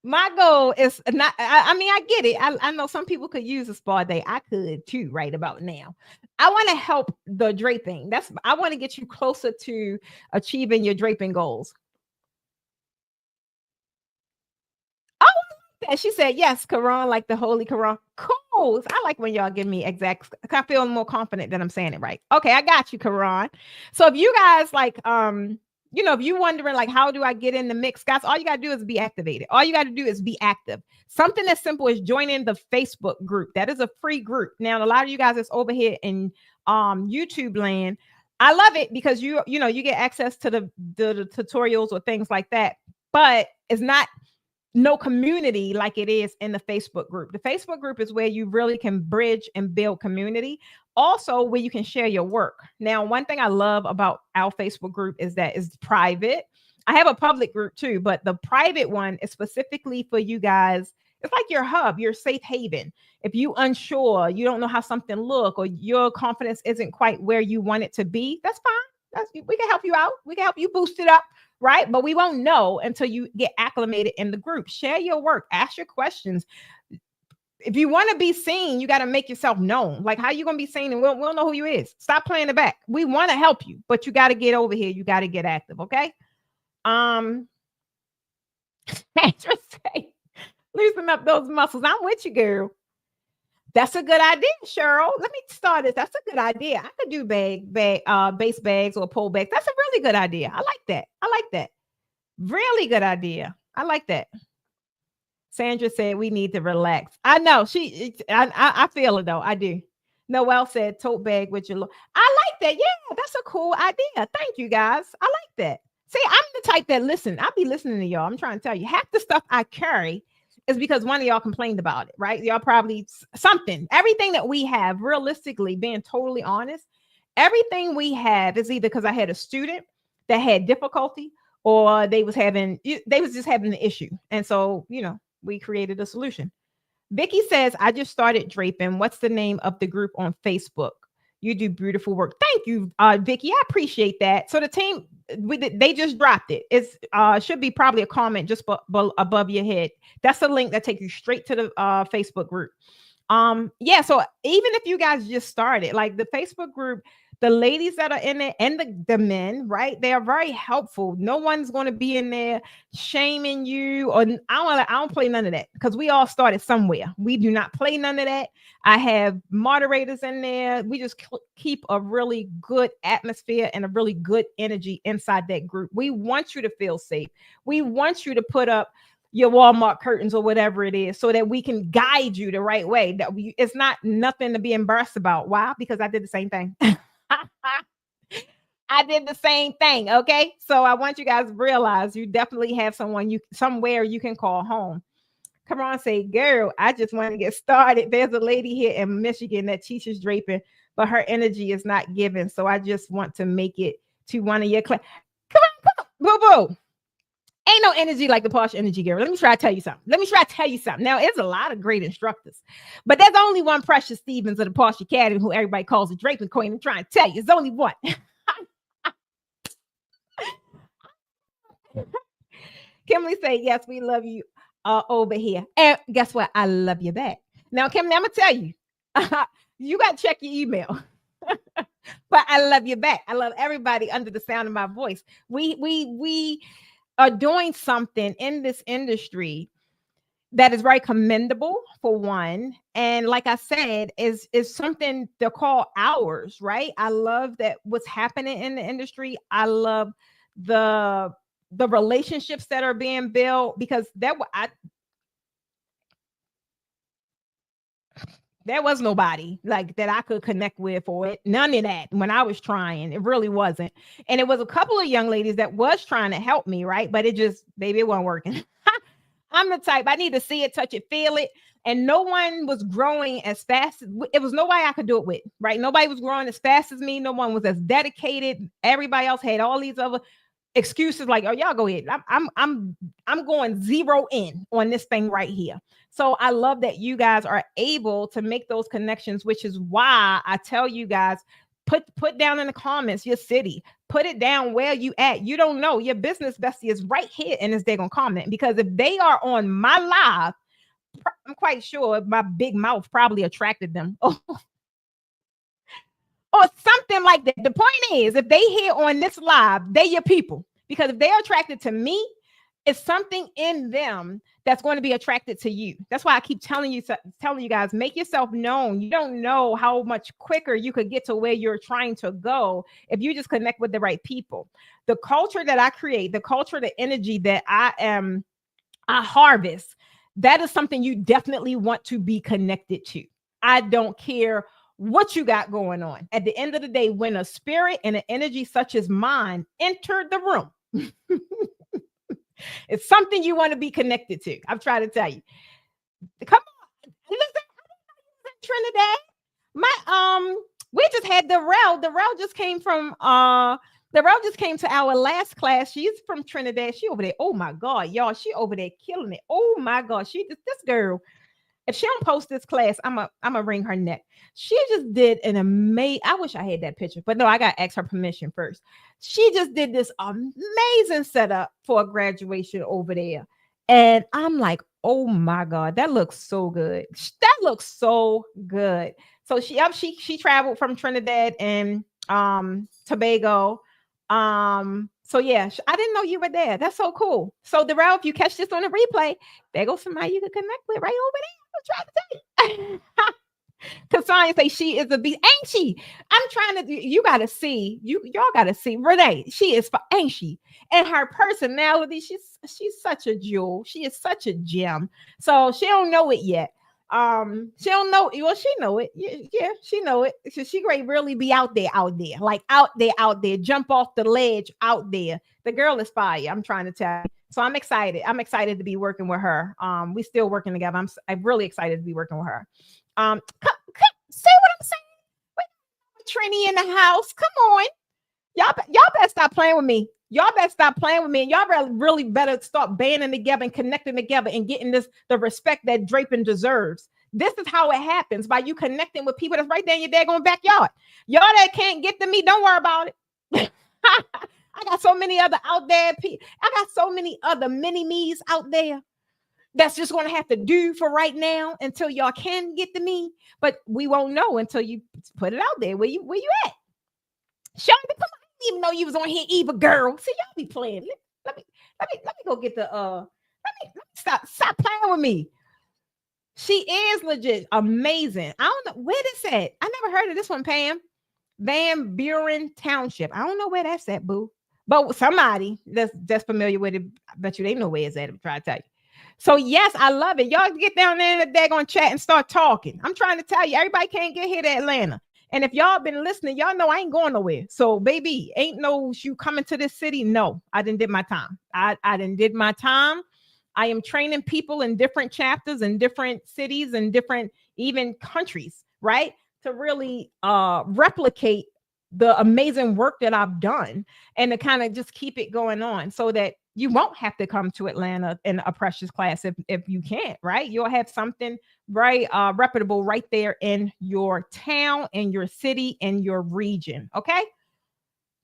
My goal is not, I mean, I get it. I know some people could use a spa day. I could too, right about now. I want to help the draping. I want to get you closer to achieving your draping goals. Oh, that she said, yes, Quran, like the Holy Quran. Cool. I like when y'all give me exact, I feel more confident that I'm saying it right. Okay, I got you, Quran. So if you guys like, if you're wondering like, how do I get in the mix, guys, all you got to do is be activated. All you got to do is be active. Something as simple as joining the Facebook group. That is a free group. Now, a lot of you guys that's over here in YouTube land, I love it because you get access to the tutorials or things like that, but it's not no community like it is in the Facebook group. The Facebook group is where you really can bridge and build community. Also, where you can share your work. Now, one thing I love about our Facebook group is that it's private. I have a public group too, but the private one is specifically for you guys. It's like your hub, your safe haven. If you unsure, you don't know how something look, or your confidence isn't quite where you want it to be, that's fine. We can help you out. We can help you boost it up, right? But we won't know until you get acclimated in the group. Share your work. Ask your questions. If you want to be seen, you got to make yourself known. Like, how you going to be seen and we'll know who you is? Stop playing the back. We want to help you, but you got to get over here. You got to get active, okay? Loosen up those muscles. I'm with you, girl. That's a good idea, Cheryl. Let me start it. That's a good idea. I could do base bags or pole bags. That's a really good idea. I like that. Really good idea. I like that. Sandra said we need to relax. I know I feel it though. I do. Noel said tote bag with your. I like that. Yeah, that's a cool idea. Thank you guys. I like that. See, I'm the type that listen. I'll be listening to y'all. I'm trying to tell you, half the stuff I carry is because one of y'all complained about it, right? Y'all probably something. Everything that we have, realistically, being totally honest, everything we have is either because I had a student that had difficulty, or they was just having an issue, and so we created a solution. Vicky says, I just started Draping. What's the name of the group on Facebook? You do beautiful work. Thank you, Vicky. I appreciate that. So the team, they just dropped it. It's should be probably a comment just above your head. That's a link that takes you straight to the Facebook group. Yeah, so even if you guys just started, like the Facebook group, the ladies that are in it and the men, right? They are very helpful. No one's going to be in there shaming you, or I don't play none of that, because we all started somewhere. We do not play none of that. I have moderators in there. We just keep a really good atmosphere and a really good energy inside that group. We want you to feel safe. We want you to put up your Walmart curtains or whatever it is, so that we can guide you the right way. It's not nothing to be embarrassed about. Why? Because I did the same thing. I did the same thing. Okay. So I want you guys to realize you definitely have somewhere you can call home. Come on, say, girl, I just want to get started. There's a lady here in Michigan that teaches draping, but her energy is not given. So I just want to make it to one of your class. Come on, boo boo. Ain't no energy like the Posh Energy girl. Let me try to tell you something. Now, it's a lot of great instructors, but there's only one Precious Stevens of the Posh Academy, who everybody calls the Draping Queen. I'm trying to tell you, there's only one. Kimberly say, yes, we love you over here. And guess what? I love you back. Now, Kimberly, I'm going to tell you, you got to check your email. But I love you back. I love everybody under the sound of my voice. We are doing something in this industry that is very commendable, for one, and like I said, is something to call ours, right? I love that what's happening in the industry. I love the relationships that are being built, because there was nobody like that I could connect with, or it. None of that when I was trying. It really wasn't. And it was a couple of young ladies that was trying to help me, right? But it just, baby, it wasn't working. I'm the type, I need to see it, touch it, feel it. And no one was growing as fast. It was nobody I could do it with, right? Nobody was growing as fast as me. No one was as dedicated. Everybody else had all these other excuses, like, oh, y'all go ahead. I'm going zero in on this thing right here. So I love that you guys are able to make those connections, which is why I tell you guys, put down in the comments your city, put it down where you at. You don't know, your business bestie is right here in this daggone comment, because if they are on my live, I'm quite sure my big mouth probably attracted them. Or something like that. The point is, if they here on this live, they your people. Because if they're attracted to me, it's something in them that's going to be attracted to you. That's why I keep telling you guys, make yourself known. You don't know how much quicker you could get to where you're trying to go if you just connect with the right people. The culture that I create, the culture, the energy that I harvest, that is something you definitely want to be connected to. I don't care what you got going on. At the end of the day, when a spirit and an energy such as mine enter the room, it's something you want to be connected to. I've tried to tell you. Come on. Listen, Trinidad. We just had Darrell. Darrell just came to our last class. She's from Trinidad. She over there. Oh my God, y'all. She over there killing it. Oh my God. This girl. If she don't post this class, I'm a wring her neck. She just did an amazing. I wish I had that picture, but no, I got to ask her permission first. She just did this amazing setup for a graduation over there. And I'm like, oh my God, that looks so good. That looks so good. So she traveled from Trinidad and Tobago. So yeah, I didn't know you were there. That's so cool. So Darrell, if you catch this on the replay, there goes somebody you can connect with right over there. I'm trying to tell you. Cassandra say she is a beast. Ain't she? I'm trying to, you gotta see, y'all gotta see Renee. She is, ain't she? And her personality, she's such a jewel. She is such a gem. So she don't know it yet. She don't know, well, she know it. Yeah, she know it. So she great really be out there, like out there, jump off the ledge out there. The girl is fire. I'm trying to tell you. So I'm excited. I'm excited to be working with her. We still working together. I'm really excited to be working with her. See what I'm saying? Trini in the house. Come on. Y'all better stop playing with me. Y'all better stop playing with me. And y'all really better start banding together and connecting together and getting the respect that Draping deserves. This is how it happens, by you connecting with people that's right there in your daggone backyard. Y'all that can't get to me, don't worry about it. I got so many other out there people. I got so many other mini me's out there that's just going to have to do for right now until y'all can get to me. But we won't know until you put it out there. Where you at? Shonda, come on. I didn't even know you was on here, Eva girl. See, y'all be playing. Let me go get the let me stop playing with me. She is legit amazing. I don't know where this at. I never heard of this one, Pam. Van Buren Township. I don't know where that's at, boo. But somebody that's familiar with it, I bet you they know where it's at. I'm trying to tell you. So yes, I love it. Y'all get down there in the daggone chat and start talking. I'm trying to tell you, everybody can't get here to Atlanta. And if y'all been listening, y'all know I ain't going nowhere. So baby, ain't no you coming to this city. No, I didn't did my time. I didn't did my time. I am training people in different chapters and different cities and different even countries, right? To really replicate the amazing work that I've done and to kind of just keep it going on so that you won't have to come to Atlanta in a precious class if you can't, right? You'll have something right reputable right there in your town, in your city, in your region. Okay.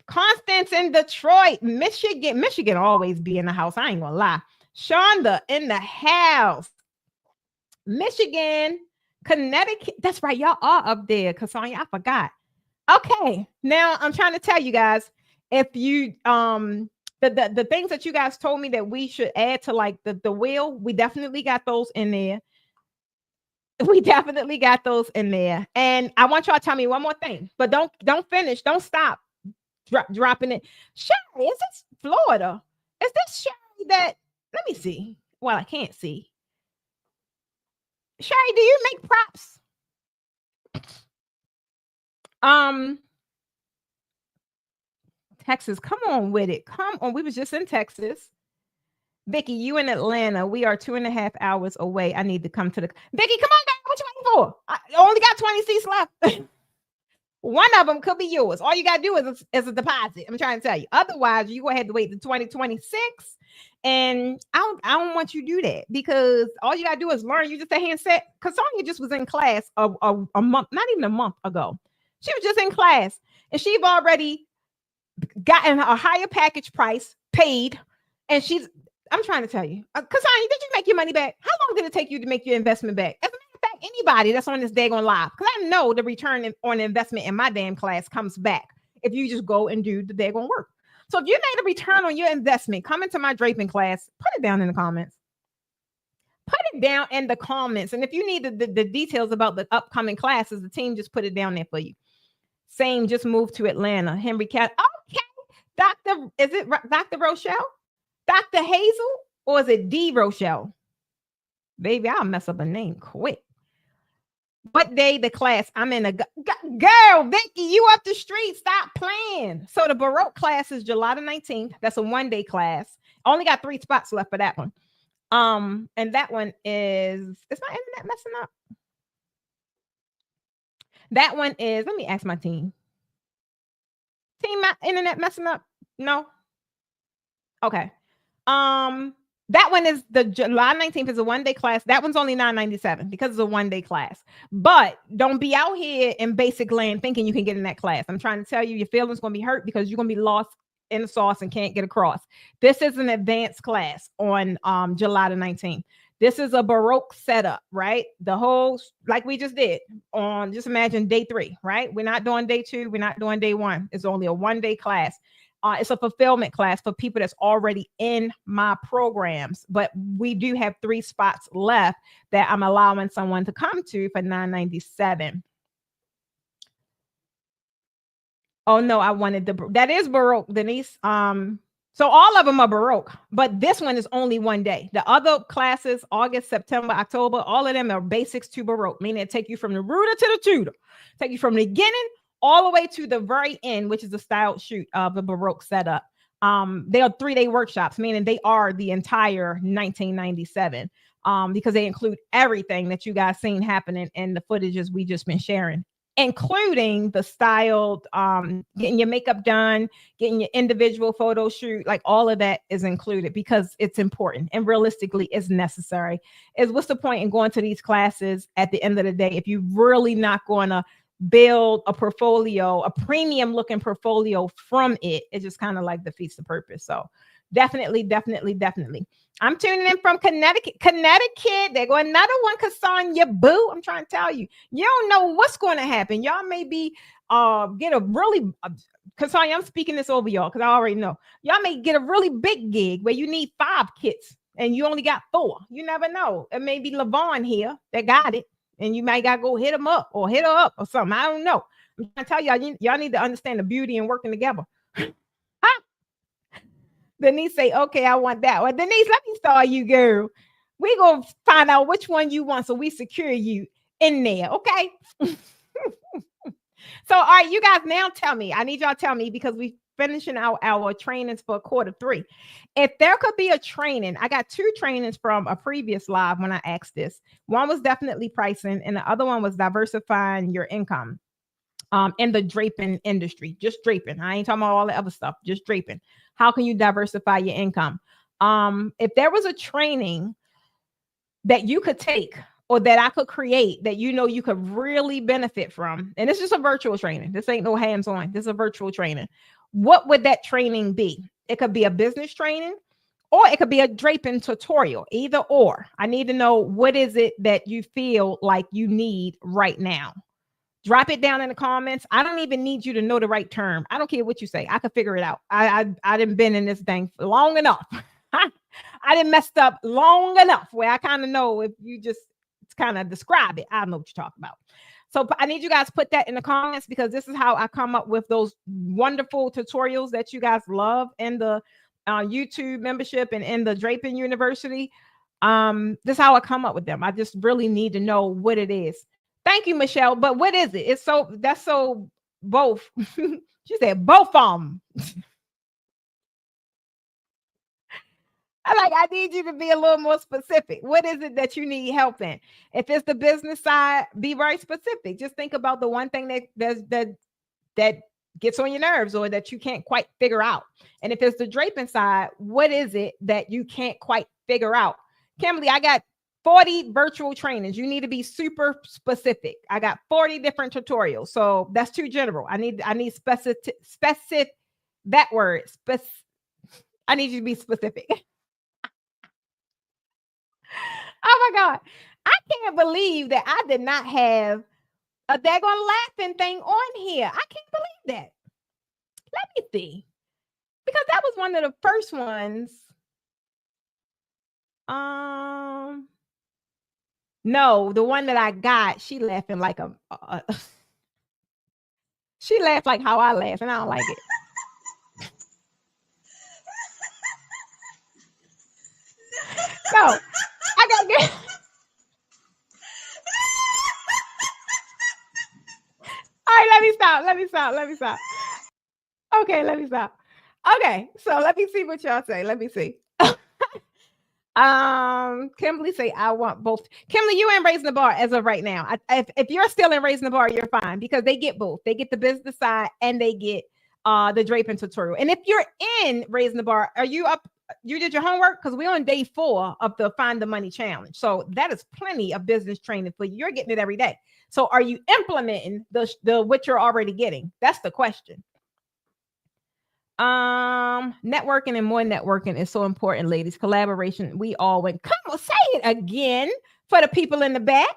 Constance in Detroit, Michigan always be in the house. I ain't gonna lie. Shonda in the house. Michigan, Connecticut. That's right. Y'all are up there. Cassandra, I forgot. Okay. Now I'm trying to tell you guys, if you the things that you guys told me that we should add to like the wheel, we definitely got those in there. We definitely got those in there. And I want y'all to tell me one more thing, but don't finish. Don't stop dropping it. Sherry, is this Florida? Is this Sherry that, let me see. Well, I can't see. Sherry, do you make props? Texas, come on with it. Come on. We was just in Texas. Vicky, you in Atlanta. We are 2.5 hours away. I need to come to the Vicky. Come on, girl. What you waiting for? I only got 20 seats left. One of them could be yours. All you gotta do is a deposit. I'm trying to tell you. Otherwise, you gonna have to wait to 2026. And I don't want you to do that because all you gotta do is learn. You just say hand set. Because Sonya just was in class a month, not even a month ago. She was just in class and she's already gotten a higher package price paid. And I'm trying to tell you, Cassandra, did you make your money back? How long did it take you to make your investment back? As a matter of fact, anybody that's on this daggone live, because I know the return on investment in my damn class comes back if you just go and do the daggone work. So if you made a return on your investment, come into my draping class, put it down in the comments. Put it down in the comments. And if you need the details about the upcoming classes, the team just put it down there for you. Same, just moved to Atlanta. Henry Cat. Okay. Is it Dr. Rochelle? Dr. Hazel? Or is it D. Rochelle? Baby, I'll mess up a name quick. What day the class? I'm in a girl, Vicky, you up the street. Stop playing. So the Baroque class is July the 19th. That's a one-day class. Only got 3 spots left for that one. And that one is my internet messing up? That one is, let me ask my team. Team, my internet messing up? No. Okay. That one is the July 19th is a one-day class. That one's only $9.97 because it's a one-day class. But don't be out here in basic land thinking you can get in that class. I'm trying to tell you, your feelings going to be hurt because you're going to be lost in the sauce and can't get across. This is an advanced class on July the 19th. This is a Baroque setup, right? The whole, like we just did on, just imagine day 3, right? We're not doing day 2. We're not doing day 1. It's only a one-day class. It's a fulfillment class for people that's already in my programs, but we do have 3 spots left that I'm allowing someone to come to for $9.97. Oh no, I wanted that is Baroque, Denise. So all of them are Baroque, but this one is only one day. The other classes, August, September, October, all of them are basics to Baroque, meaning it take you from the rooter to the tutor, take you from the beginning all the way to the very end, which is the styled shoot of the Baroque setup. They are 3-day workshops, meaning they are the entire 1997. Because they include everything that you guys seen happening in the footages we just been sharing, including the styled, getting your makeup done, getting your individual photo shoot, like all of that is included because it's important and realistically is necessary. Is what's the point in going to these classes at the end of the day if you really not going to build a portfolio, a premium looking portfolio from it? It just kind of like defeats the purpose. So definitely. I'm tuning in from Connecticut. There go another one, Cassandra Boo. I'm trying to tell you, you don't know what's going to happen. Y'all may be get a really Cassandra, I'm speaking this over y'all because I already know. Y'all may get a really big gig where you need 5 kits and you only got 4. You never know. It may be LaVon here that got it, and you might got to go hit him up or hit her up or something. I don't know. I'm trying to tell y'all, y'all need to understand the beauty in working together. Denise say, okay, I want that. Well, Denise, let me start you, girl. We gonna find out which one you want so we secure you in there, okay? So, all right, you guys now tell me. I need y'all to tell me because we finishing out our trainings for Q3. If there could be a training, I got 2 trainings from a previous live when I asked this. One was definitely pricing, and the other one was diversifying your income in the draping industry. Just draping. I ain't talking about all the other stuff, just draping. How can you diversify your income? If there was a training that you could take or that I could create that you could really benefit from, and it's just a virtual training. This ain't no hands-on. This is a virtual training. What would that training be? It could be a business training or it could be a draping tutorial, either or. I need to know what is it that you feel like you need right now. Drop it down in the comments. I don't even need you to know the right term. I don't care what you say. I can figure it out. I didn't been in this thing for long enough. I didn't messed up long enough where I kind of know if you just kind of describe it, I know what you're talking about. So I need you guys to put that in the comments because this is how I come up with those wonderful tutorials that you guys love in the YouTube membership and in the Draping University. This is how I come up with them. I just really need to know what it is. Thank you, Michelle. But what is it? That's so both. She said both of them. I need you to be a little more specific. What is it that you need help in? If it's the business side, be very specific. Just think about the one thing that gets on your nerves or that you can't quite figure out. And if it's the draping side, what is it that you can't quite figure out? Kimberly, I got 40 virtual trainings. You need to be super specific. I got 40 different tutorials. So that's too general. I need specific that word. I need you to be specific. Oh my God. I can't believe that I did not have a daggone laughing thing on here. I can't believe that. Let me see. Because that was one of the first ones. No, the one that I got, she laughing like she laughed like how I laugh, and I don't like it. So I gotta get. All right, let me stop. Okay, let me stop. Okay, so let me see what y'all say. Let me see. Kimberly say I want both. Kimberly, you ain't raising the bar as of right now. If you're still in raising the bar, you're fine because they get both. They get the business side and they get the draping tutorial. And if you're in raising the bar, are you up? You did your homework because we're on day 4 of the Find the Money Challenge. So that is plenty of business training for you. You're getting it every day. So are you implementing the what you're already getting? That's the question. Networking and more networking is so important, ladies. Collaboration. We all went. Come on, say it again for the people in the back.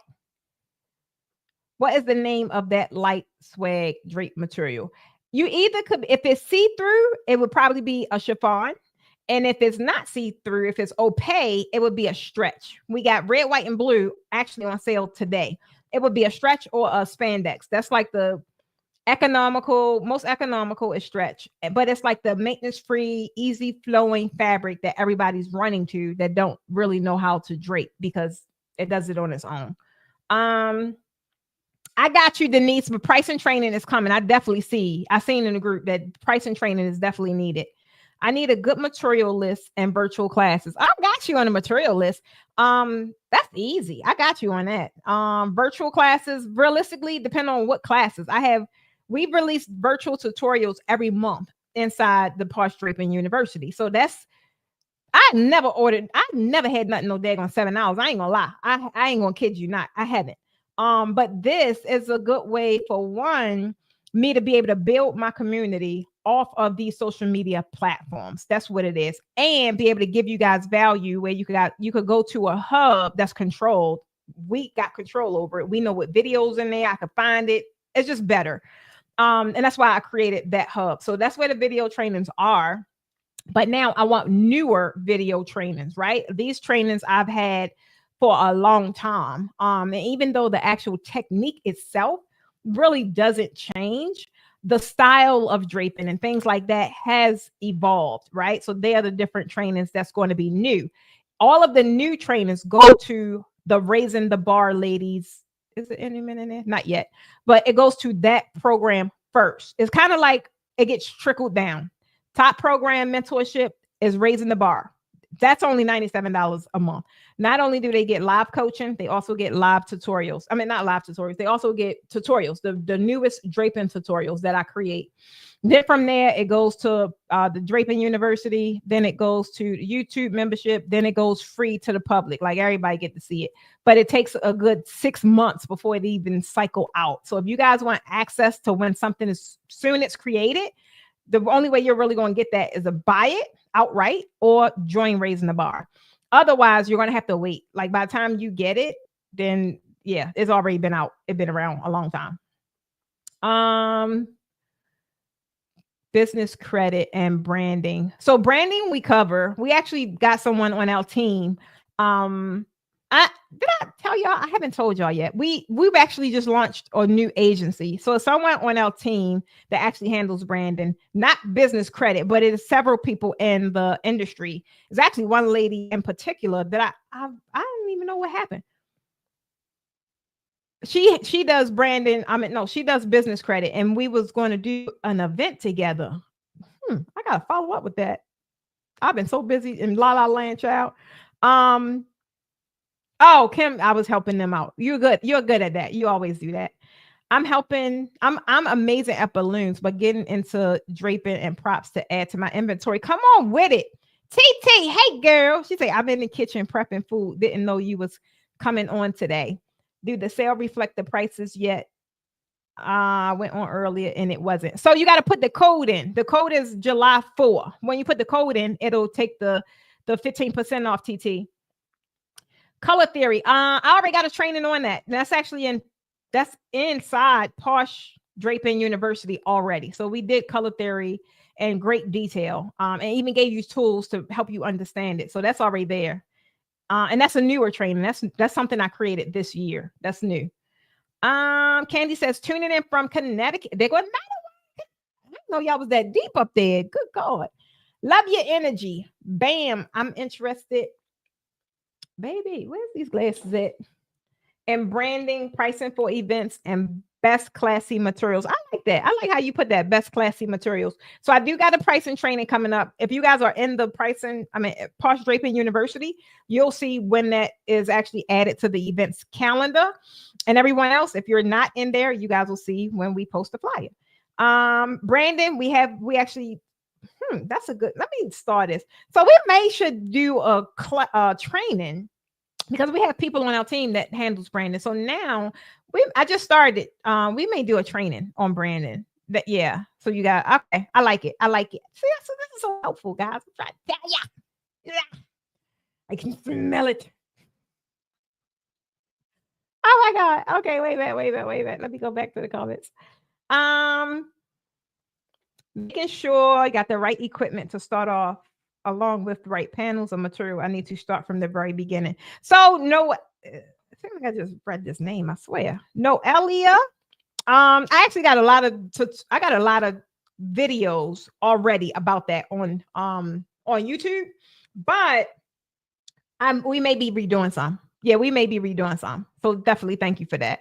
What is the name of that light swag drape material? You either could, if it's see-through, it would probably be a chiffon. And if it's not see-through, if it's opaque, it would be a stretch. We got red, white, and blue actually on sale today. It would be a stretch or a spandex. That's like the most economical is stretch, but it's like the maintenance free, easy flowing fabric that everybody's running to that don't really know how to drape because it does it on its own. Um, I got you, Denise, but pricing training is coming. I seen in the group that pricing training is definitely needed. I need a good material list and virtual classes. I got you on a material list. That's easy. I got you on that. Virtual classes, realistically, depending on what classes I have, we release virtual tutorials every month inside the Posh Draping University. So I never had nothing no daggone 7 hours. I ain't gonna lie. I ain't gonna kid you not. I haven't. But this is a good way for one, me to be able to build my community off of these social media platforms. That's what it is. And be able to give you guys value where you could go to a hub that's controlled. We got control over it. We know what videos in there. I could find it. It's just better. And that's why I created that hub. So that's where the video trainings are. But now I want newer video trainings, right? These trainings I've had for a long time. And even though the actual technique itself really doesn't change, the style of draping and things like that has evolved, right? So they are the different trainings that's going to be new. All of the new trainings go to the Raising the Bar ladies. Is it any minute in there? Not yet, but it goes to that program first. It's kind of like it gets trickled down. Top program mentorship is Raising the Bar. That's only $97 a month. Not only do they get live coaching, they also get live tutorials. I mean, not live tutorials. They also get tutorials, the newest draping tutorials that I create. Then from there, it goes to the Draping University. Then it goes to YouTube membership. Then it goes free to the public. Like everybody get to see it. But it takes a good 6 months before it even cycle out. So if you guys want access to when something is soon it's created, the only way you're really going to get that is to buy it outright or join Raising the Bar. Otherwise, you're going to have to wait. Like by the time you get it, then yeah, it's already been out. It's been around a long time. Business credit and branding. So branding we cover. We actually got someone on our team. Did I tell y'all? I haven't told y'all yet. We've actually just launched a new agency. So someone on our team that actually handles branding, not business credit, but it is several people in the industry. There's actually one lady in particular that I don't even know what happened. She does branding. I mean, no, she does business credit, and we was going to do an event together. I gotta follow up with that. I've been so busy in La La Land, child. Oh, Kim, I was helping them out. You're good. You're good at that. You always do that. I'm helping. I'm amazing at balloons, but getting into draping and props to add to my inventory. Come on with it. TT, hey girl. She said, I'm in the kitchen prepping food. Didn't know you was coming on today. Do the sale reflect the prices yet? I went on earlier and it wasn't. So you got to put the code in. The code is July 4. When you put the code in, it'll take the 15% off, TT. Color theory. I already got a training on that. That's inside Posh Draping University already. So we did color theory in great detail, and even gave you tools to help you understand it. So that's already there. And that's a newer training. That's something I created this year. That's new. Candy says tuning in from Connecticut. They're going, I didn't know y'all was that deep up there. Good God. Love your energy. Bam. I'm interested. Baby, where's these glasses at? And branding, pricing for events, and best classy materials. I like that. I like how you put that, best classy materials. So I do got a pricing training coming up. If you guys are in the Posh Draping University, you'll see when that is actually added to the events calendar. And everyone else, if you're not in there, you guys will see when we post the flyer. Brandon, we actually that's a good. Let me start this. So we should do a training because we have people on our team that handles branding. So now I just started. We may do a training on branding. Yeah. So you got okay. I like it. See, this is so helpful, guys. I'm trying to tell you. Yeah. I can smell it. Oh my God. Okay, wait a minute. Let me go back to the comments. Making sure I got the right equipment to start off, along with the right panels and material. I need to start from the very beginning. So I think I just read this name, I swear. Noelia I actually got a lot of I got a lot of videos already about that on YouTube, but we may be redoing some. Yeah, we may be redoing some. So definitely thank you for that.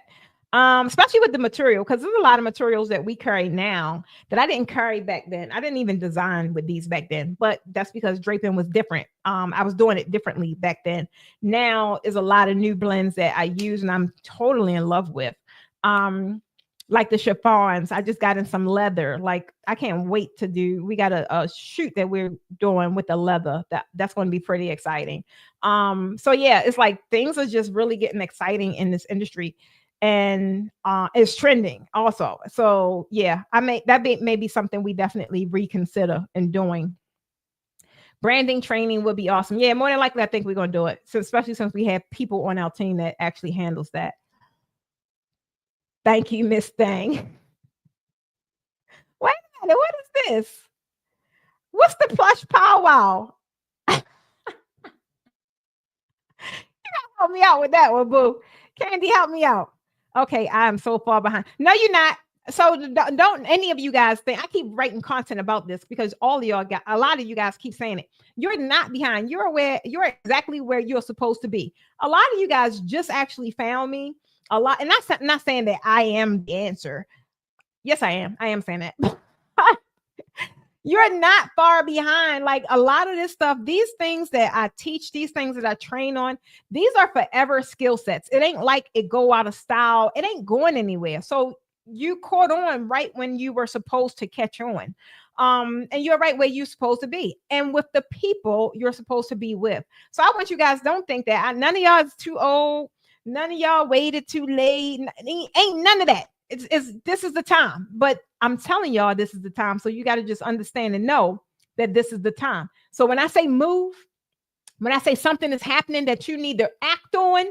Especially with the material, because there's a lot of materials that we carry now that I didn't carry back then. I didn't even design with these back then, but that's because draping was different. I was doing it differently back then. Now is a lot of new blends that I use and I'm totally in love with. Like the chiffons, I just got in some leather. Like I can't wait to do. We got a shoot that we're doing with the leather. That's going to be pretty exciting. So yeah, it's like things are just really getting exciting in this industry, and it's trending also. So yeah, maybe something we definitely reconsider in doing. Branding training would be awesome. Yeah, more than likely, I think we're going to do it. So especially since we have people on our team that actually handles that. Thank you, Miss Thang. Wait a minute, what is this? What's the plush powwow? You gotta help me out with that one, boo. Candy, help me out. Okay, I am so far behind. No, you're not. So don't any of you guys think I keep writing content about this because all of y'all got a lot of you guys keep saying it. You're not behind. You're exactly where you're supposed to be. A lot of you guys just actually found me a lot, and that's not saying that I am the answer. Yes, I am. I am saying that. You're not far behind. Like a lot of this stuff, these things that I teach, these things that I train on, these are forever skill sets. It ain't like it go out of style. It ain't going anywhere. So you caught on right when you were supposed to catch on. And you're right where you're supposed to be, and with the people you're supposed to be with. So I want you guys, don't think that none of y'all is too old, none of y'all waited too late. Ain't none of that. It's this is the time, but I'm telling y'all this is the time. So you got to just understand and know that this is the time. So when I say move, when I say something is happening that you need to act on,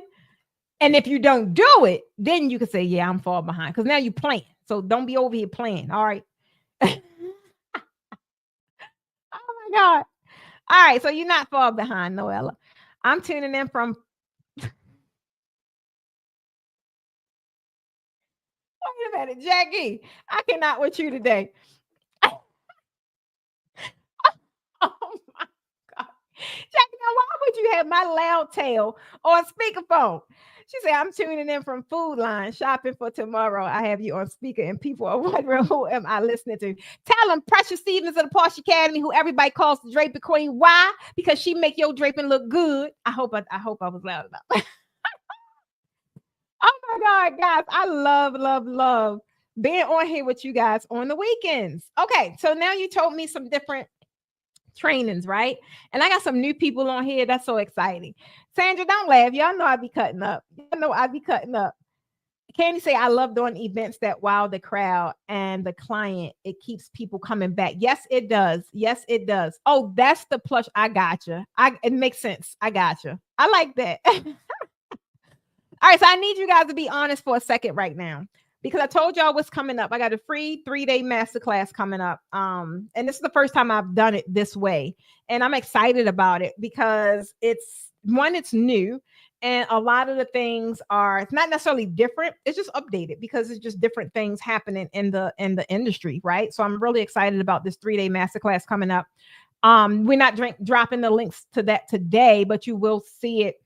and if you don't do it, then you can say, yeah, I'm far behind, because now you're playing. So don't be over here playing. All right. Oh my God. All right. So you're not far behind, Noella. I'm tuning in from wait a minute, Jackie. I cannot with you today. Oh my God. Jackie, now why would you have my loud tail on speakerphone? She said, I'm tuning in from Food Line, shopping for tomorrow. I have you on speaker, and people are wondering, who am I listening to? Tell them Precious Stevens of the Porsche Academy, who everybody calls the Draping Queen. Why? Because she make your draping look good. I hope I was loud enough. Oh my God, guys. I love being on here with you guys on the weekends. Okay, so now you told me some different trainings, right? And I got some new people on here. That's so exciting. Sandra, don't laugh. Y'all know I be cutting up. Y'all know I be cutting up. Candy say, I love doing events that wow the crowd and the client. It keeps people coming back. Yes, it does. Yes, it does. Oh, that's the plush. I gotcha. It makes sense. I gotcha. I like that. All right, so I need you guys to be honest for a second right now, because I told y'all what's coming up. I got a free 3-day masterclass coming up. And this is the first time I've done it this way. And I'm excited about it because it's new. And a lot of the things it's not necessarily different. It's just updated because it's just different things happening in the industry, right? So I'm really excited about this 3-day masterclass coming up. We're not dropping the links to that today, but you will see it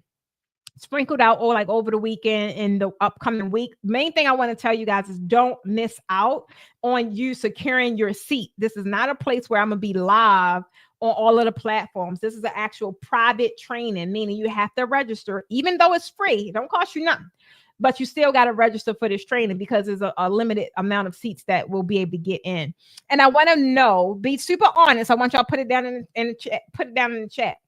sprinkled out or like over the weekend in the upcoming week. Main thing I want to tell you guys is don't miss out on you securing your seat. This is not a place where I'm gonna be live on all of the platforms. This is an actual private training, meaning you have to register, even though it's free. It don't cost you nothing, but you still got to register for this training because there's a limited amount of seats that will be able to get in. And I want to know, be super honest. I want y'all to put it down in the chat. Put it down in the chat.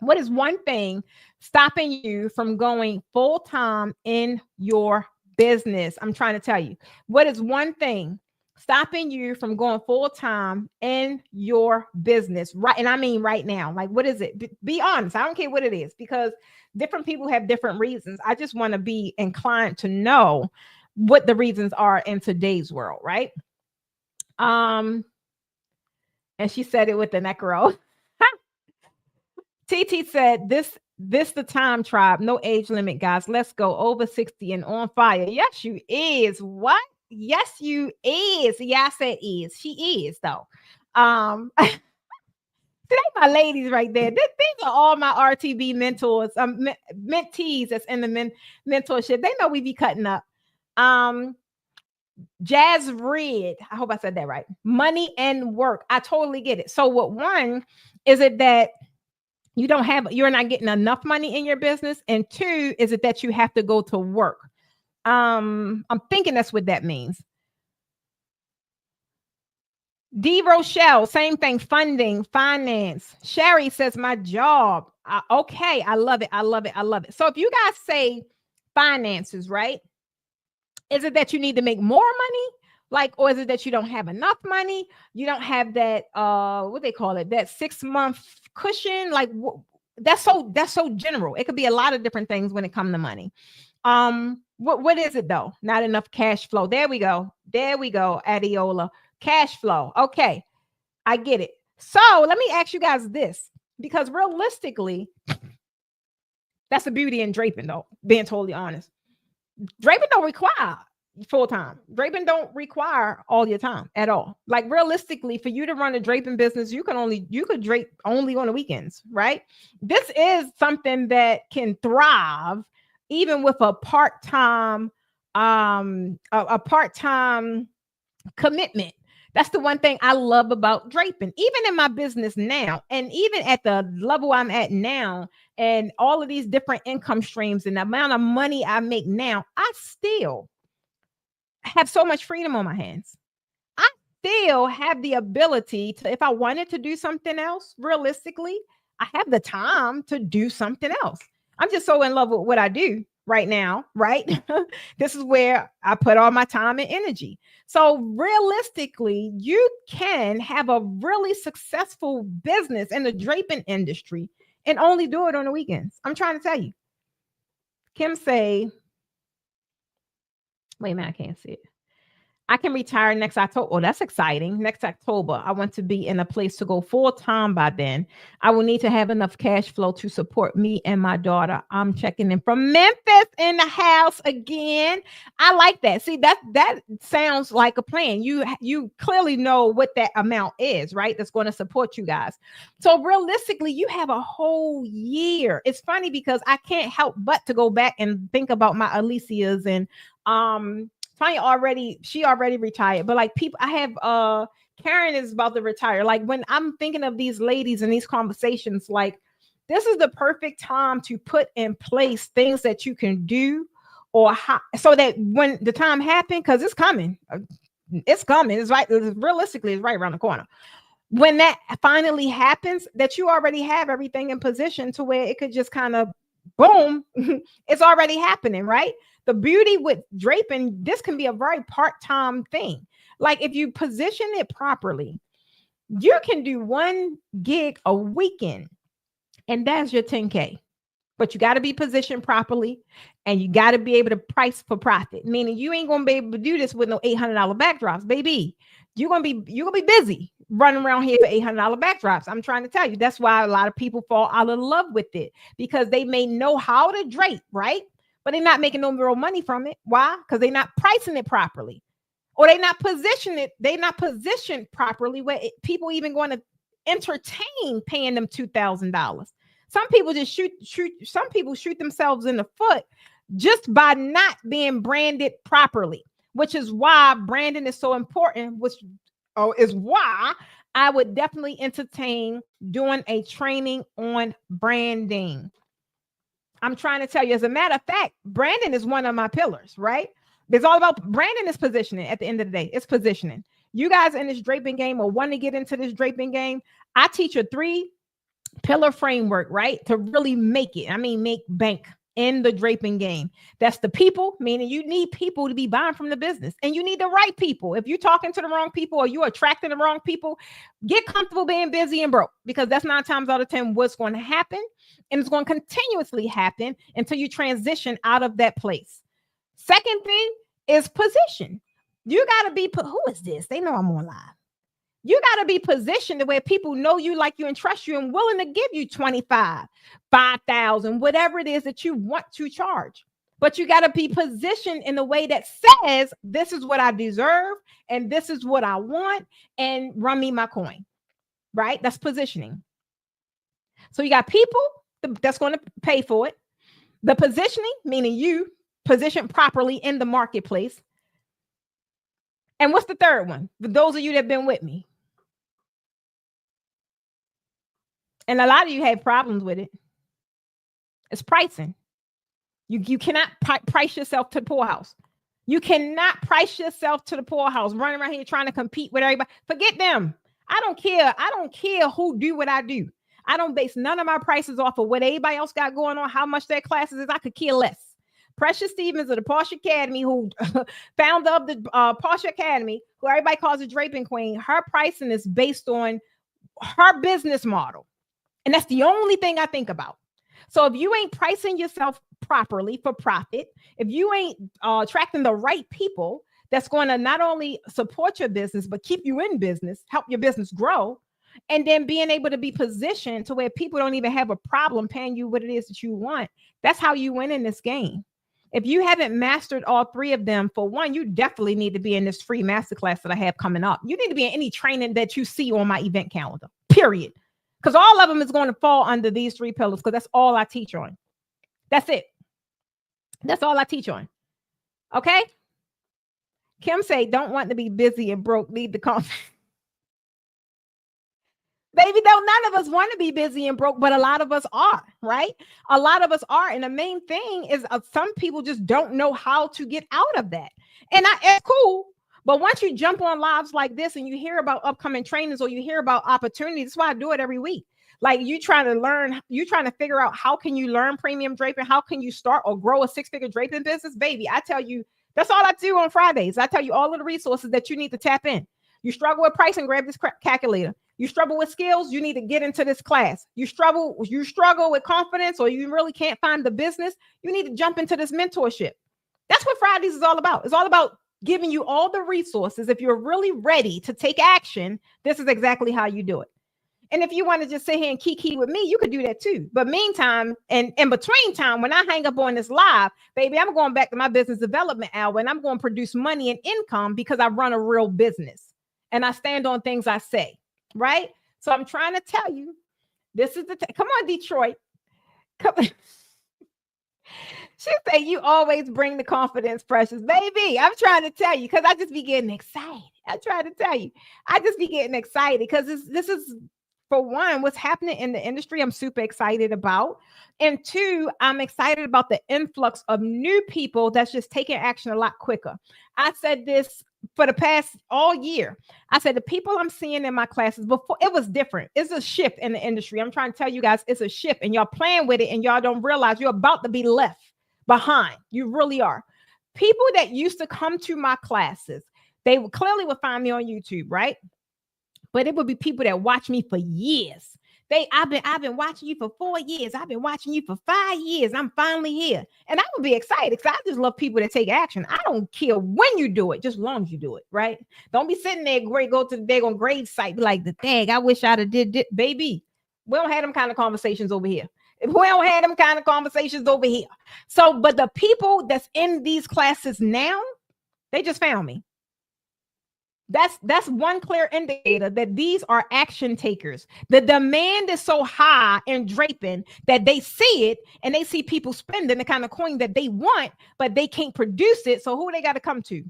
What is one thing stopping you from going full-time in your business? I'm trying to tell you. What is one thing stopping you from going full-time in your business? Right. And I mean right now. Like, what is it? Be honest. I don't care what it is, because different people have different reasons. I just want to be inclined to know what the reasons are in today's world, right? And she said it with the neck roll. TT said, this the time, tribe. No age limit, guys. Let's go. Over 60 and on fire. Yes, you is. What? Yes, you is. Yeah, I said is. She is though. They my ladies right there. These are all my RTB mentors, mentees that's in the mentorship. They know we be cutting up. Um, Jazz Red. I hope I said that right. Money and work. I totally get it. So, what one is it that you're not getting enough money in your business, and two, is it that you have to go to work? I'm thinking that's what that means. D. Rochelle, same thing. Funding, finance. Sherry says, my job. Okay, I love it. I love it. I love it. So if you guys say finances, right? Is it that you need to make more money? Like, or is it that you don't have enough money? You don't have that, what they call it, that 6-month cushion? Like, that's so general. It could be a lot of different things when it comes to money. What is it though? Not enough cash flow. There we go. There we go. Adiola. Cash flow. Okay. I get it. So let me ask you guys this, because realistically, that's the beauty in draping though, being totally honest. Draping don't require full time. Draping don't require all your time at all. Like realistically, for you to run a draping business, you could drape only on the weekends, right? This is something that can thrive even with a part-time commitment. That's the one thing I love about draping, even in my business now, and even at the level I'm at now, and all of these different income streams and the amount of money I make now, I still have so much freedom on my hands. I still have the ability to, if I wanted to do something else, realistically, I have the time to do something else. I'm just so in love with what I do right now, right? This is where I put all my time and energy. So realistically, you can have a really successful business in the draping industry and only do it on the weekends. I'm trying to tell you. Kim say, wait a minute, I can't see it. I can retire next October. Oh, that's exciting. Next October, I want to be in a place to go full time by then. I will need to have enough cash flow to support me and my daughter. I'm checking in from Memphis in the house again. I like that. See, that sounds like a plan. You clearly know what that amount is, right? That's going to support you guys. So realistically, you have a whole year. It's funny because I can't help but to go back and think about my Alicias and she already retired, but like people, I have Karen is about to retire. Like when I'm thinking of these ladies and these conversations, like this is the perfect time to put in place things that you can do so that when the time happens, because it's coming. It's right. Realistically, it's right around the corner. When that finally happens, that you already have everything in position to where it could just kind of boom, it's already happening, right? The beauty with draping, this can be a very part-time thing. Like if you position it properly, you can do 1 gig a weekend, and that's your 10K. But you got to be positioned properly, and you got to be able to price for profit. Meaning you ain't gonna be able to do this with no $800 backdrops, baby. You're gonna be busy running around here for $800 backdrops. I'm trying to tell you, that's why a lot of people fall out of love with it, because they may know how to drape, right? But they're not making no real money from it. Why? Because they're not pricing it properly, or they're not positioned properly where people even going to entertain paying them $2,000. Some people just shoot themselves in the foot just by not being branded properly, which is why branding is so important, which is why I would definitely entertain doing a training on branding. I'm trying to tell you, as a matter of fact, branding is one of my pillars, right? It's all about branding is positioning. At the end of the day, it's positioning. You guys in this draping game or want to get into this draping game, I teach a 3-pillar framework, right? To really make it. I mean, make bank in the draping game. That's the people, meaning you need people to be buying from the business, and you need the right people. If you're talking to the wrong people or you're attracting the wrong people, get comfortable being busy and broke, because that's 9 times out of 10 what's going to happen. And it's going to continuously happen until you transition out of that place. Second thing is position. You got to be, who is this? They know I'm on live. You got to be positioned to where people know you, like you, and trust you, and willing to give you 25, 5,000, whatever it is that you want to charge. But you got to be positioned in a way that says, this is what I deserve and this is what I want, and run me my coin, right? That's positioning. So you got people that's going to pay for it. The positioning, meaning you position properly in the marketplace. And what's the third one? For those of you that have been with me. And a lot of you have problems with it. It's pricing. You cannot price yourself to the poorhouse. You cannot price yourself to the poorhouse, running around here trying to compete with everybody. Forget them. I don't care. I don't care who do what I do. I don't base none of my prices off of what everybody else got going on, how much their classes is. I could care less. Precious Stevens of the Porsche Academy, who founder of the Porsche Academy, who everybody calls a draping queen, her pricing is based on her business model. And that's the only thing I think about. So if you ain't pricing yourself properly for profit, if you ain't attracting the right people that's going to not only support your business, but keep you in business, help your business grow, and then being able to be positioned to where people don't even have a problem paying you what it is that you want, that's how you win in this game. If you haven't mastered all three of them, for one, you definitely need to be in this free masterclass that I have coming up. You need to be in any training that you see on my event calendar, period. Because all of them is going to fall under these three pillars, because that's all I teach on. That's it. That's all I teach on. Okay? Kim say, don't want to be busy and broke, leave the conference. Baby, though, none of us want to be busy and broke, but a lot of us are, right? A lot of us are. And the main thing is some people just don't know how to get out of that. And it's cool. But once you jump on lives like this and you hear about upcoming trainings or you hear about opportunities, that's why I do it every week. Like you trying to learn, you trying to figure out how can you learn premium draping? How can you start or grow a six-figure draping business? Baby, I tell you, that's all I do on Fridays. I tell you all of the resources that you need to tap in. You struggle with pricing, grab this calculator. You struggle with skills, you need to get into this class. You struggle with confidence, or you really can't find the business, you need to jump into this mentorship. That's what Fridays is all about. It's all about giving you all the resources. If you're really ready to take action, this is exactly how you do it. And if you want to just sit here and kiki with me, you could do that too. But meantime, and in between time, when I hang up on this live, baby, I'm going back to my business development hour and I'm going to produce money and income because I run a real business and I stand on things I say. Right? So I'm trying to tell you, this is come on, Detroit. Come on. She say you always bring the confidence, Precious. Baby, I'm trying to tell you, because I just be getting excited. I'm trying to tell you, I just be getting excited because this is, for one, what's happening in the industry, I'm super excited about. And two, I'm excited about the influx of new people that's just taking action a lot quicker. I said this for the past all year. I said the people I'm seeing in my classes before, it was different. It's a shift in the industry. I'm trying to tell you guys, it's a shift, and y'all playing with it and y'all don't realize you're about to be left behind. You really are. People that used to come to my classes, they clearly would find me on YouTube, right? But it would be people that watch me for years. I've been watching you for 4 years. I've been watching you for 5 years. I'm finally here. And I would be excited because I just love people that take action. I don't care when you do it, just as long as you do it, right? Don't be sitting there, go to the daggone grade site, be like, the dang, I wish I'd have did it. Baby, we don't have them kind of conversations over here. We don't have them kind of conversations over here. So, but the people that's in these classes now, they just found me. That's one clear indicator that these are action takers. The demand is so high in draping that they see it and they see people spending the kind of coin that they want, but they can't produce it. So who they got to come to?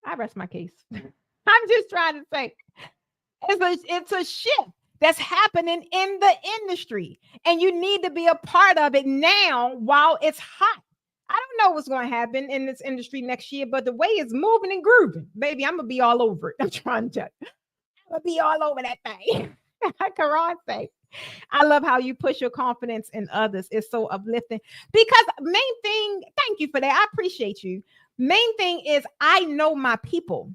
I rest my case. I'm just trying to say it's a shift that's happening in the industry, and you need to be a part of it now while it's hot. I don't know what's going to happen in this industry next year, but the way it's moving and grooving, baby, I'm going to be all over it. I'm trying to tell you. I'm going to be all over that thing. Karan say, I love how you push your confidence in others. It's so uplifting. Because main thing, thank you for that. I appreciate you. Main thing is I know my people.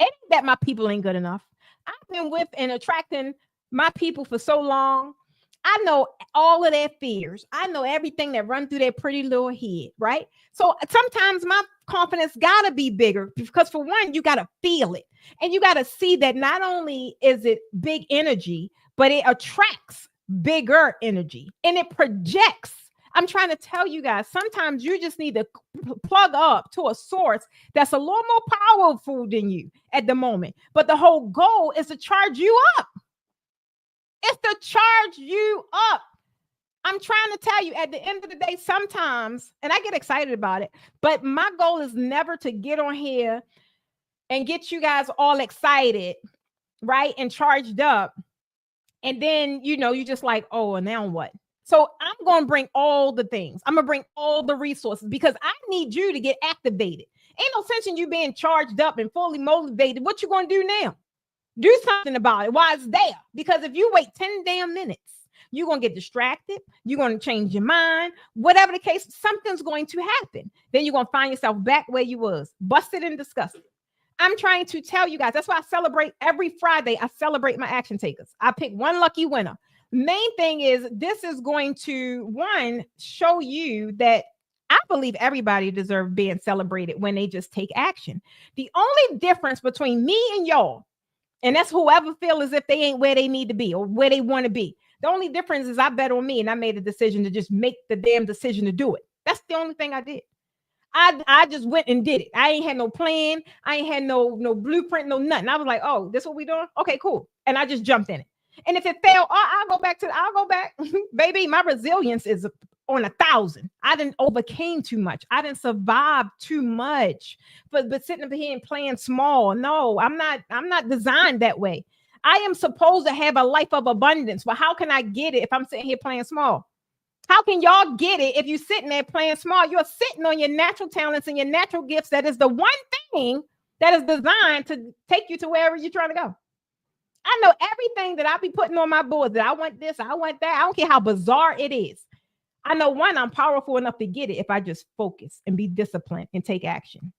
It ain't that my people ain't good enough. I've been with and attracting my people for so long. I know all of their fears. I know everything that runs through their pretty little head, right? So sometimes my confidence got to be bigger because, for one, you got to feel it. And you got to see that not only is it big energy, but it attracts bigger energy and it projects. I'm trying to tell you guys, sometimes you just need to plug up to a source that's a little more powerful than you at the moment. But the whole goal is to charge you up. It's to charge you up. I'm trying to tell you at the end of the day, sometimes, and I get excited about it, but my goal is never to get on here and get you guys all excited, right? And charged up. And then, you just like, oh, and now what? So I'm going to bring all the things. I'm going to bring all the resources because I need you to get activated. Ain't no sense in you being charged up and fully motivated. What you going to do now? Do something about it while it's there. Because if you wait 10 damn minutes, you're going to get distracted. You're going to change your mind. Whatever the case, something's going to happen. Then you're going to find yourself back where you was, busted and disgusted. I'm trying to tell you guys, that's why I celebrate every Friday. I celebrate my action takers. I pick one lucky winner. Main thing is this is going to, one, show you that I believe everybody deserves being celebrated when they just take action. The only difference between me and y'all, and that's whoever feel as if they ain't where they need to be or where they want to be. The only difference is I bet on me and I made a decision to just make the damn decision to do it. That's the only thing I did. I just went and did it. I ain't had no plan. I ain't had no blueprint, no nothing. I was like, oh, this what we doing? Okay, cool. And I just jumped in it. And if it failed, I'll go back. Baby, my resilience is on 1,000. I didn't overcame too much. I didn't survive too much. But sitting up here and playing small. No, I'm not designed that way. I am supposed to have a life of abundance. But how can I get it if I'm sitting here playing small? How can y'all get it if you're sitting there playing small? You're sitting on your natural talents and your natural gifts. That is the one thing that is designed to take you to wherever you're trying to go. I know everything that I be putting on my board that I want this, I want that. I don't care how bizarre it is. I know one, I'm powerful enough to get it if I just focus and be disciplined and take action.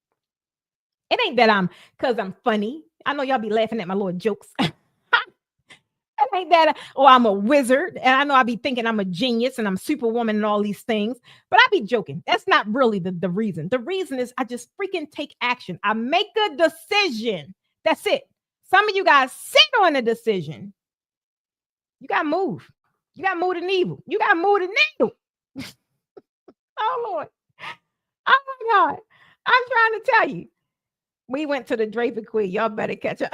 It ain't that because I'm funny. I know y'all be laughing at my little jokes. It ain't that, I'm a wizard. And I know I be thinking I'm a genius and I'm superwoman and all these things, but I be joking. That's not really the reason. The reason is I just freaking take action. I make a decision. That's it. Some of you guys sit on a decision. You got to move. You got to move the needle. You got to move the needle. Oh, Lord. Oh, my God. I'm trying to tell you. We went to the Draping Queen. Y'all better catch up.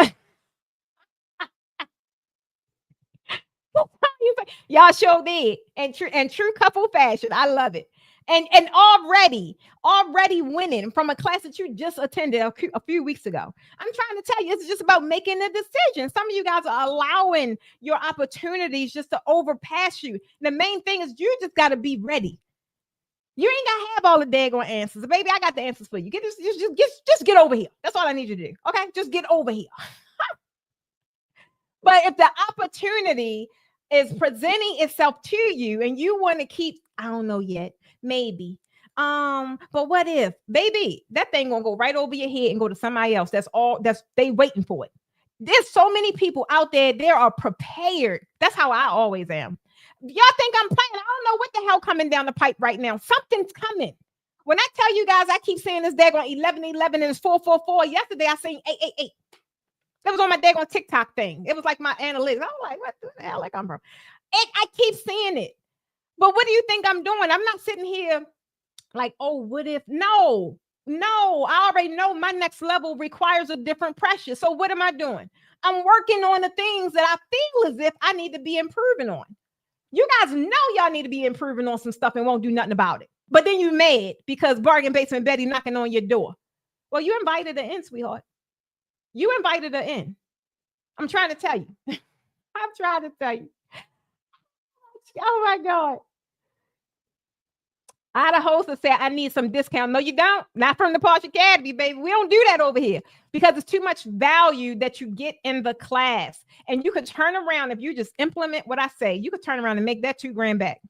Y'all sure did. And true couple fashion. I love it. And already winning from a class that you just attended a few weeks ago. I'm trying to tell you, it's just about making a decision. Some of you guys are allowing your opportunities just to overpass you. The main thing is you just got to be ready. You ain't got to have all the daggone answers. Baby, I got the answers for you. Just get over here. That's all I need you to do. Okay? Just get over here. But if the opportunity is presenting itself to you and you want to keep, I don't know yet, maybe. But what if, baby, that thing gonna go right over your head and go to somebody else. They waiting for it. There's so many people out there, they are prepared. That's how I always am. Y'all think I'm playing? I don't know what the hell coming down the pipe right now. Something's coming. When I tell you guys, I keep saying this daggone 1111 and it's 444. Yesterday I seen 888. It was on my daggone TikTok thing. It was like my analytics. I was like, what the hell I come from? And I keep seeing it. But what do you think I'm doing? I'm not sitting here like, oh, what if? No, I already know my next level requires a different pressure. So what am I doing? I'm working on the things that I feel as if I need to be improving on. You guys know y'all need to be improving on some stuff and won't do nothing about it. But then you mad because Bargain Basement Betty knocking on your door. Well, you invited her in, sweetheart. You invited her in. I'm trying to tell you. I'm trying to tell you. Oh, my God. I had a host that said, I need some discount. No, you don't. Not from the Posh Academy, baby. We don't do that over here because it's too much value that you get in the class. And you could turn around if you just implement what I say. You could turn around and make that $2,000 back.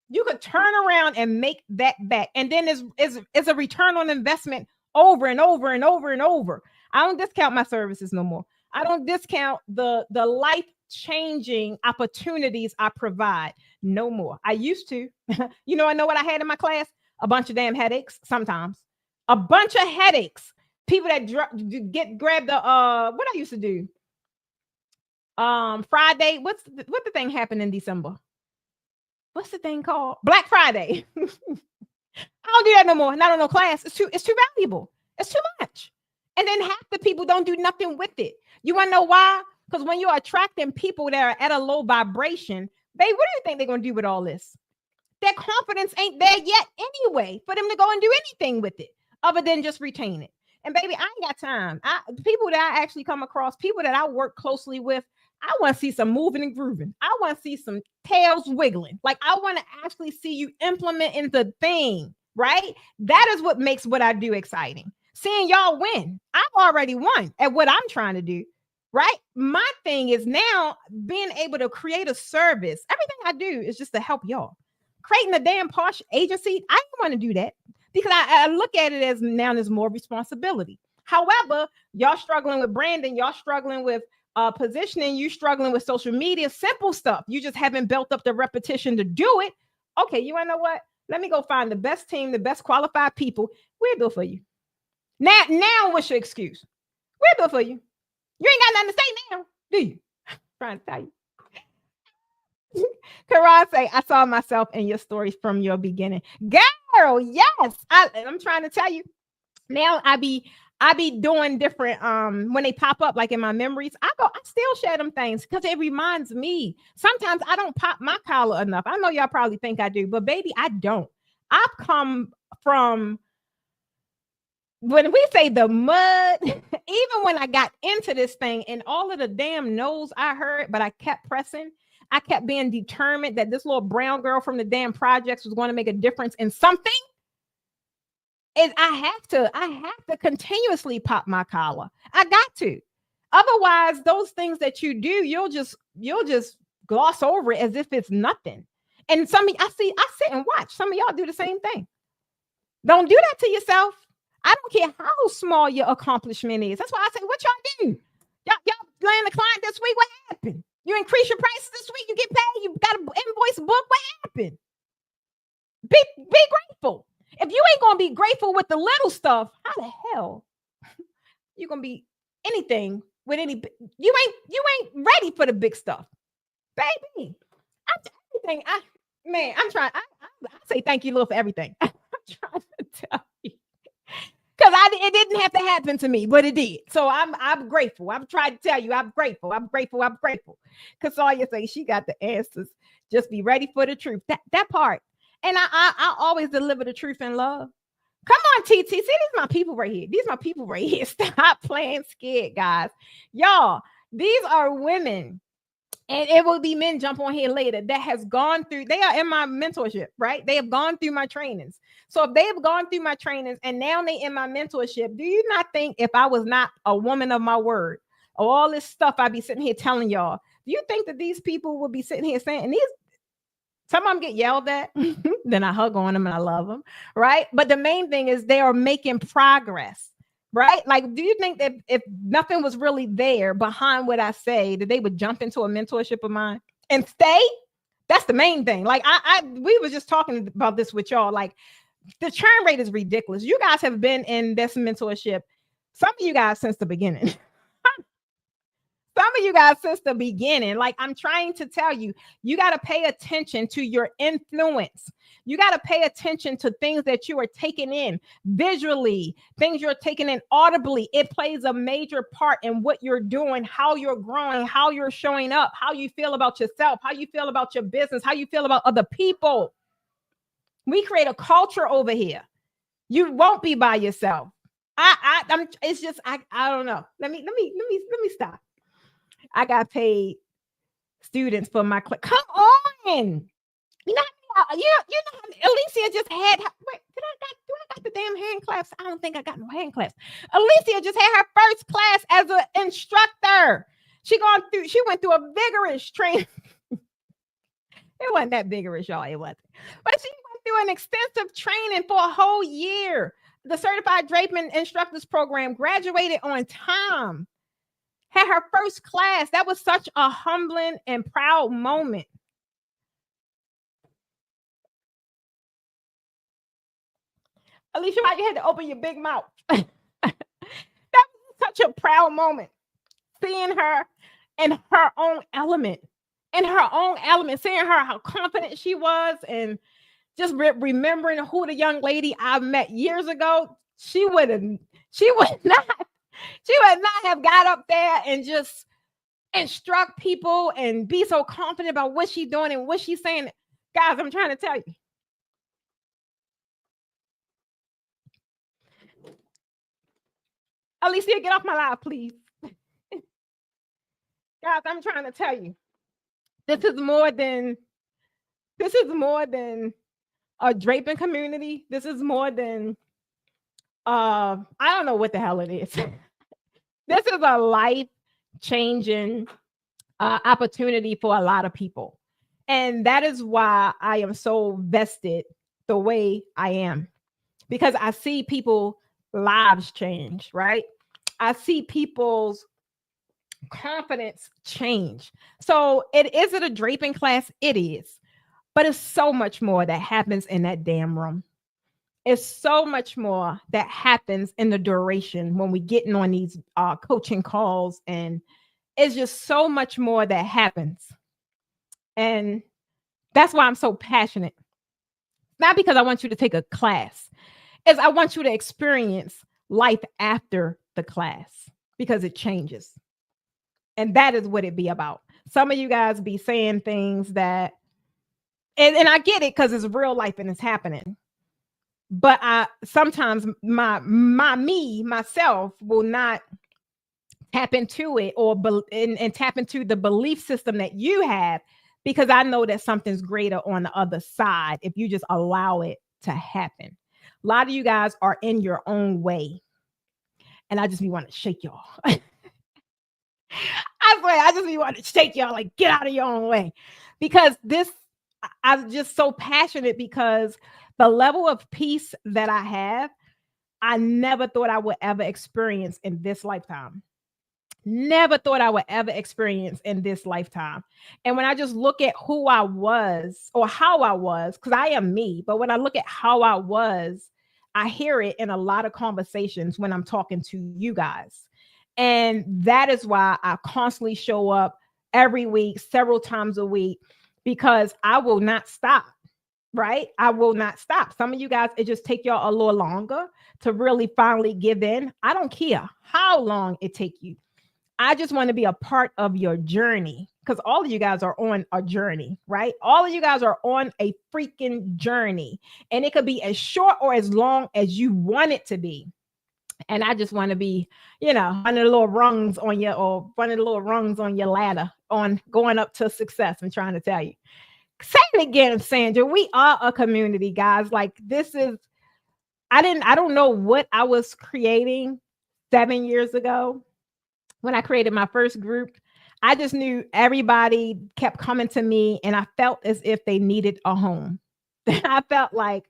You could turn around and make that back. And then it's a return on investment over and over and over and over. I don't discount my services no more. I don't discount the life-changing opportunities I provide no more. I used to. I know what I had in my class? A bunch of damn headaches sometimes. A bunch of headaches. People that grab the what I used to do. Friday, what the thing happened in December? what's the thing called? Black Friday. I don't do that no more. Not on no class. It's too valuable. It's too much. And then half the people don't do nothing with it. You want to know why? Because when you're attracting people that are at a low vibration, what do you think they're going to do with all this? Their confidence ain't there yet anyway for them to go and do anything with it other than just retain it. And baby, I ain't got time. People that I actually come across, people that I work closely with, I want to see some moving and grooving. I want to see some tails wiggling. Like, I want to actually see you implementing the thing, right? That is what makes what I do exciting. Seeing y'all win. I've already won at what I'm trying to do, right? My thing is now being able to create a service. Everything I do is just to help y'all. Creating a damn posh agency, I don't want to do that because I look at it as now there's more responsibility. However, y'all struggling with branding, y'all struggling with positioning, you struggling with social media, simple stuff. You just haven't built up the repetition to do it. Okay, you want to know what? Let me go find the best team, the best qualified people. We'll do it for you. Now, what's your excuse? We'll do it for you. You ain't got nothing to say now, do you? I'm trying to tell you. Karan say, I saw myself in your stories from your beginning. Girl, yes. I'm trying to tell you. Now I be doing different when they pop up like in my memories. I still share them things because it reminds me. Sometimes I don't pop my collar enough. I know y'all probably think I do, but baby, I don't. I've come from, when we say the mud, even when I got into this thing and all of the damn no's I heard, but I kept pressing. I kept being determined that this little brown girl from the damn projects was going to make a difference in something. Is I have to continuously pop my collar. I got to. Otherwise, those things that you do, you'll just gloss over it as if it's nothing. And I sit and watch. Some of y'all do the same thing. Don't do that to yourself. I don't care how small your accomplishment is. That's why I say, what y'all do? Y'all land a client this week. What happened? You increase your prices this week. You get paid. You got an invoice book. What happened? Be grateful. If you ain't gonna be grateful with the little stuff, how the hell you gonna be anything with any? You ain't ready for the big stuff, baby. I'm trying. I say thank you, Lord, for everything. I'm trying to tell you. Because it didn't have to happen to me, but it did. So I'm grateful. I've tried to tell you I'm grateful. I'm grateful. I'm grateful. Because all you say, she got the answers. Just be ready for the truth. That part. And I always deliver the truth in love. Come on, TT. See, these are my people right here. These are my people right here. Stop playing scared, guys. Y'all, these are women. And it will be men jump on here later that has gone through, they are in my mentorship, right? They have gone through my trainings. So if they have gone through my trainings and now they in my mentorship, do you not think if I was not a woman of my word, all this stuff I'd be sitting here telling y'all, do you think that these people would be sitting here saying, and some of them get yelled at, then I hug on them and I love them, right? But the main thing is they are making progress, right? Like, do you think that if nothing was really there behind what I say, that they would jump into a mentorship of mine and stay? That's the main thing. Like, we was just talking about this with y'all. Like, the churn rate is ridiculous. You guys have been in this mentorship, some of you guys since the beginning. Some of you guys since the beginning. Like, I'm trying to tell you, you got to pay attention to your influence. You got to pay attention to things that you are taking in visually, things you're taking in audibly. It plays a major part in what you're doing, how you're growing, how you're showing up, how you feel about yourself, how you feel about your business, how you feel about other people. We create a culture over here. You won't be by yourself. It's just, I don't know. Let me stop. I got paid students for my class. Come on. You know, Alicia just had, do I got the damn hand claps? I don't think I got no hand claps. Alicia just had her first class as an instructor. She went through a vigorous training. It wasn't that vigorous, y'all. It wasn't. But she went through an extensive training for a whole year. The Certified Draping Instructors Program, graduated on time. Had her first class. That was such a humbling and proud moment. Alicia, why you had to open your big mouth? That was such a proud moment. Seeing her in her own element. in her own element, seeing her how confident she was, and just remembering who the young lady I met years ago, she would not, she would not have got up there and just instruct people and be so confident about what she's doing and what she's saying. Guys, I'm trying to tell you. Alicia, get off my live, please. Guys, I'm trying to tell you. This is more than a draping community. This is more than I don't know what the hell it is. This is a life changing opportunity for a lot of people. And that is why I am so vested the way I am, because I see people lives change, right? I see people's confidence change. So is it a draping class? It is. But it's so much more that happens in that damn room. It's so much more that happens in the duration when we getting on these coaching calls, and it's just so much more that happens. And that's why I'm so passionate. Not because I want you to take a class, is I want you to experience life after the class, because it changes. And that is what it be about. Some of you guys be saying things that, and I get it because it's real life and it's happening. But I sometimes myself will not tap into it and tap into the belief system that you have, because I know that something's greater on the other side if you just allow it to happen. A lot of you guys are in your own way, and I just be wanting to shake y'all. I swear, I just be wanting to shake y'all, like, get out of your own way, because I'm just so passionate, because the level of peace that I have, I never thought I would ever experience in this lifetime. Never thought I would ever experience in this lifetime. And when I just look at who I was, or how I was, because I am me, but when I look at how I was, I hear it in a lot of conversations when I'm talking to you guys. And that is why I constantly show up every week, several times a week, because I will not stop. Right? I will not stop. Some of you guys, it just take y'all a little longer to really finally give in. I don't care how long it take you. I just want to be a part of your journey, because all of you guys are on a journey, right? All of you guys are on a freaking journey, and it could be as short or as long as you want it to be. And I just want to be, one of the little rungs on your ladder on going up to success. I'm trying to tell you. Say it again, Sandra. We are a community, guys. Like, this is, I don't know what I was creating 7 years ago when I created my first group. I just knew everybody kept coming to me, and I felt as if they needed a home. I felt like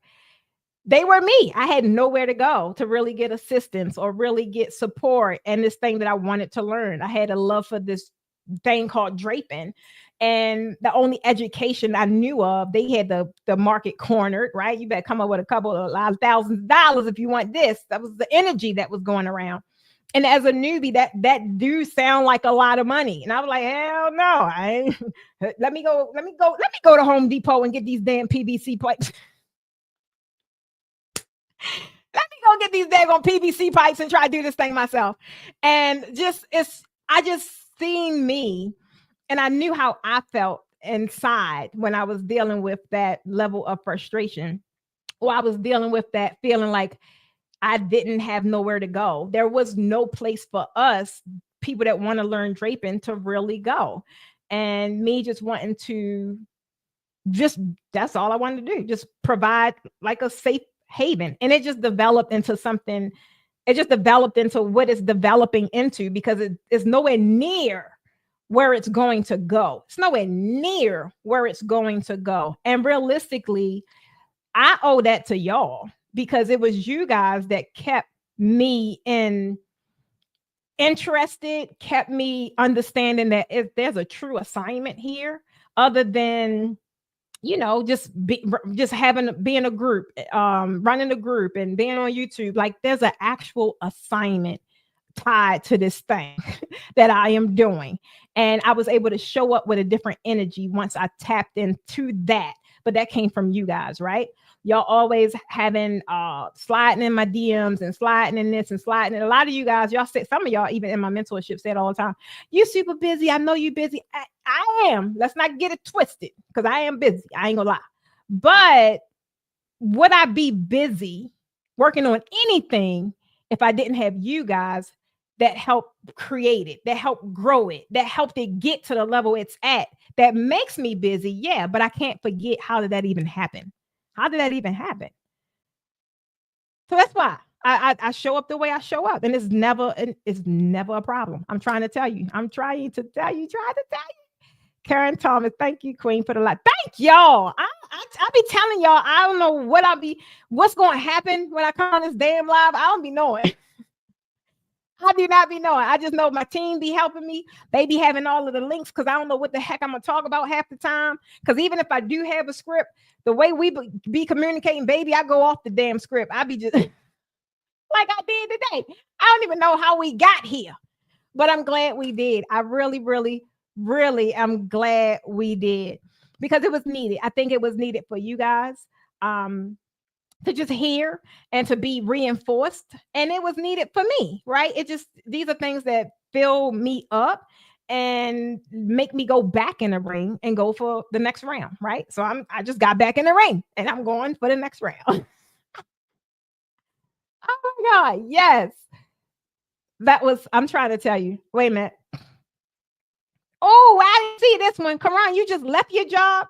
they were me. I had nowhere to go to really get assistance or really get support. And this thing that I wanted to learn, I had a love for this thing called draping. And the only education I knew of, they had the market cornered, right? You better come up with a couple of $1,000 if you want this. That was the energy that was going around. And as a newbie, that do sound like a lot of money. And I was like, hell no. Let me go to Home Depot and get these damn PVC pipes. Let me go get these daggone PVC pipes and try to do this thing myself. And I just seen me, and I knew how I felt inside when I was dealing with that level of frustration, or I was dealing with that feeling like I didn't have nowhere to go. There was no place for us, people that want to learn draping, to really go. And me just wanting to that's all I wanted to do. Just provide like a safe haven. And it just developed into something. It just developed into what it's developing into, because it's nowhere near where it's going to go. It's nowhere near where it's going to go. And realistically, I owe that to y'all, because it was you guys that kept me interested, kept me understanding that if there's a true assignment here, other than just being a group, running a group and being on YouTube, like there's an actual assignment tied to this thing that I am doing. And I was able to show up with a different energy once I tapped into that. But that came from you guys, right? Y'all always having sliding in my DMs and sliding in this and sliding. And a lot of you guys, y'all say, some of y'all even in my mentorship said all the time, you super busy. I know you busy. I am. Let's not get it twisted, because I am busy. I ain't gonna lie. But would I be busy working on anything if I didn't have you guys that helped create it, that helped grow it, that helped it get to the level it's at? That makes me busy, yeah, but I can't forget, how did that even happen? How did that even happen? So that's why I show up the way I show up, and it's never a problem. I'm trying to tell you. Trying to tell you. Karen Thomas, thank you, Queen, for the light. Thank y'all. I be telling y'all, I don't know what's going to happen when I come on this damn live. I don't be knowing. I do not be knowing. I just know my team be helping me. They be having all of the links, because I don't know what the heck I'm going to talk about half the time. Because even if I do have a script, the way we be communicating, baby, I go off the damn script. I be just like I did today. I don't even know how we got here, but I'm glad we did. I really, really, really am glad we did, because it was needed. I think it was needed for you guys. To just hear and to be reinforced. And it was needed for me, right? These are things that fill me up and make me go back in the ring and go for the next round, right? So I just got back in the ring and I'm going for the next round. Oh my God, yes. I'm trying to tell you. Wait a minute. Oh, I didn't see this one. Karan, you just left your job?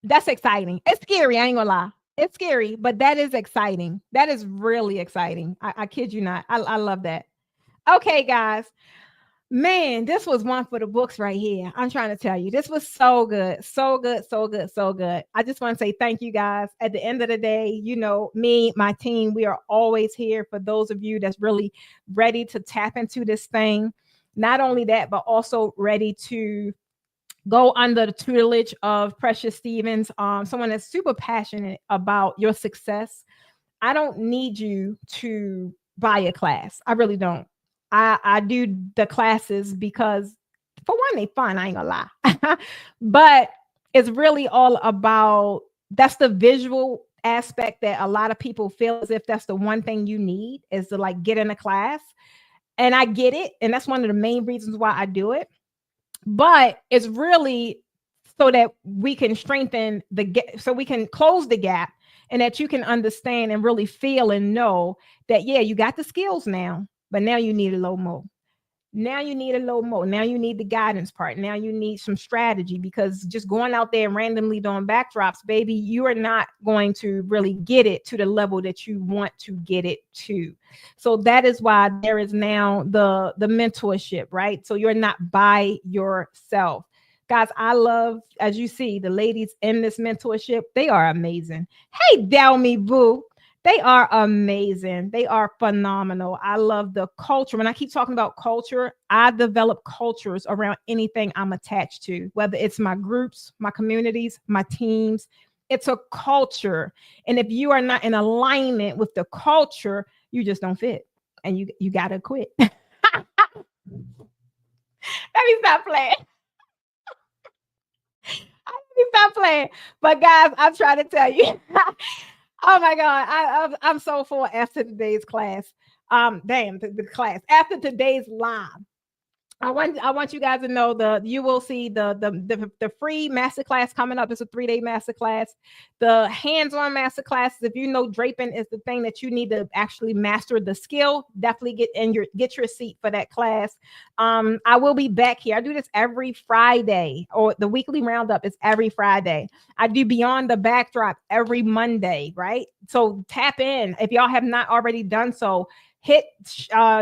That's exciting. It's scary. I ain't gonna lie. It's scary, but that is exciting. That is really exciting. I kid you not. I love that. Okay, guys. Man, this was one for the books right here. I'm trying to tell you, this was so good. So good, so good, so good. I just want to say thank you, guys. At the end of the day, you know, me, my team, we are always here for those of you that's really ready to tap into this thing. Not only that, but also ready to go under the tutelage of Precious Stevens, someone that's super passionate about your success. I don't need you to buy a class. I really don't. I do the classes because, for one, they fun. I ain't gonna lie. But it's really all about, that's the visual aspect that a lot of people feel as if that's the one thing you need, is to like get in a class. And I get it. And that's one of the main reasons why I do it. But it's really so that we can strengthen the gap, so we can close the gap, and that you can understand and really feel and know that, yeah, you got the skills now, but now you need a little more. Now you need a little more. Now you need the guidance part. Now you need some strategy, because just going out there and randomly doing backdrops, baby, you are not going to really get it to the level that you want to get it to. So that is why there is now the mentorship, right? So you're not by yourself. Guys, I love, as you see, the ladies in this mentorship, they are amazing. Hey, Delmy Boo. They are amazing. They are phenomenal. I love the culture. When I keep talking about culture, I develop cultures around anything I'm attached to, whether it's my groups, my communities, my teams. It's a culture. And if you are not in alignment with the culture, you just don't fit. And you got to quit. Let me stop playing. Stop playing. But guys, I'm trying to tell you. Oh my God, I'm so full after today's class. The class after today's live. I want you guys to know you will see the free masterclass coming up. It's a 3-day masterclass. The hands-on masterclass, if you know draping is the thing that you need to actually master the skill, definitely get your seat for that class. I will be back here. I do this every Friday, or the weekly roundup is every Friday. I do Beyond the Backdrop every Monday, right? So tap in if y'all have not already done so. Hit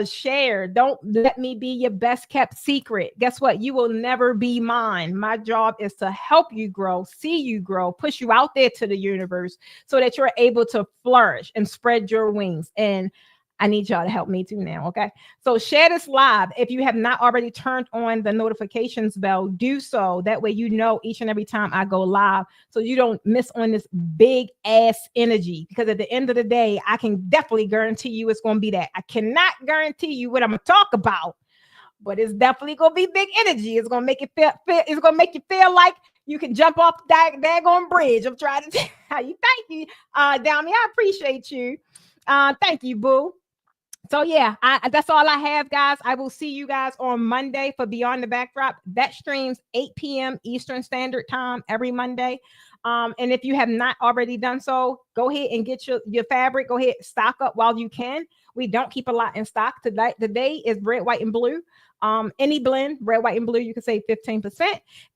share. Don't let me be your best kept secret. Guess what? You will never be mine. My job is to help you grow, see you grow, push you out there to the universe so that you're able to flourish and spread your wings. And I need y'all to help me too now, okay? So share this live. If you have not already turned on the notifications bell, do so. That way you know each and every time I go live, so you don't miss on this big ass energy. Because at the end of the day, I can definitely guarantee you it's going to be that. I cannot guarantee you what I'm going to talk about, but it's definitely going to be big energy. It's going to make it feel it's going to make you feel like you can jump off that daggone bridge. I'm trying to tell you. Thank you, Dami. I appreciate you. Thank you, boo. So yeah, that's all I have, guys. I will see you guys on Monday for Beyond the Backdrop. That streams 8 p.m. Eastern Standard Time every Monday. And if you have not already done so, go ahead and get your fabric. Go ahead, stock up while you can. We don't keep a lot in stock. Today is red, white, and blue. Any blend, red, white, and blue, you can save 15%.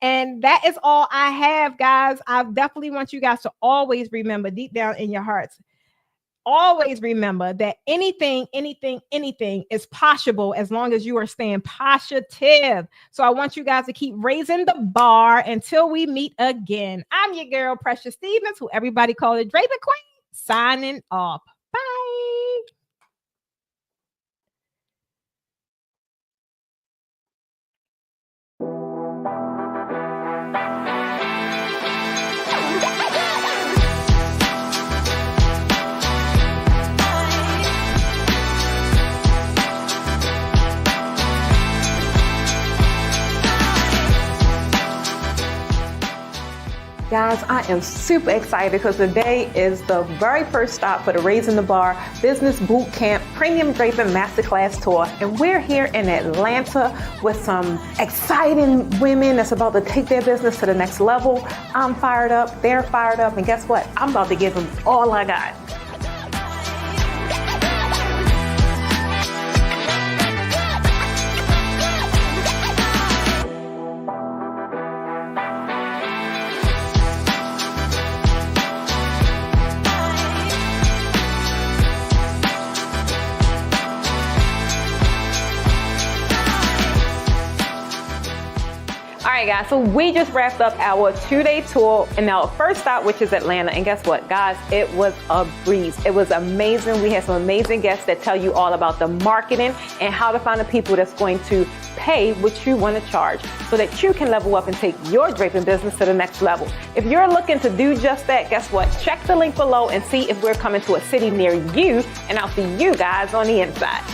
And that is all I have, guys. I definitely want you guys to always remember deep down in your hearts, always remember that anything is possible as long as you are staying positive. So I want you guys to keep raising the bar until we meet again. I'm your girl, Precious Stevens, who everybody call it Draping Queen, signing off. Bye. Guys, I am super excited because today is the very first stop for the Raising the Bar Business Boot Camp Premium Draping Masterclass Tour. And we're here in Atlanta with some exciting women that's about to take their business to the next level. I'm fired up, they're fired up, and guess what? I'm about to give them all I got. All right, guys, so we just wrapped up our 2-day tour and our first stop, which is Atlanta. And guess what, guys? It was a breeze. It was amazing. We had some amazing guests that tell you all about the marketing and how to find the people that's going to pay what you want to charge so that you can level up and take your draping business to the next level. If you're looking to do just that, guess what? Check the link below and see if we're coming to a city near you, and I'll see you guys on the inside.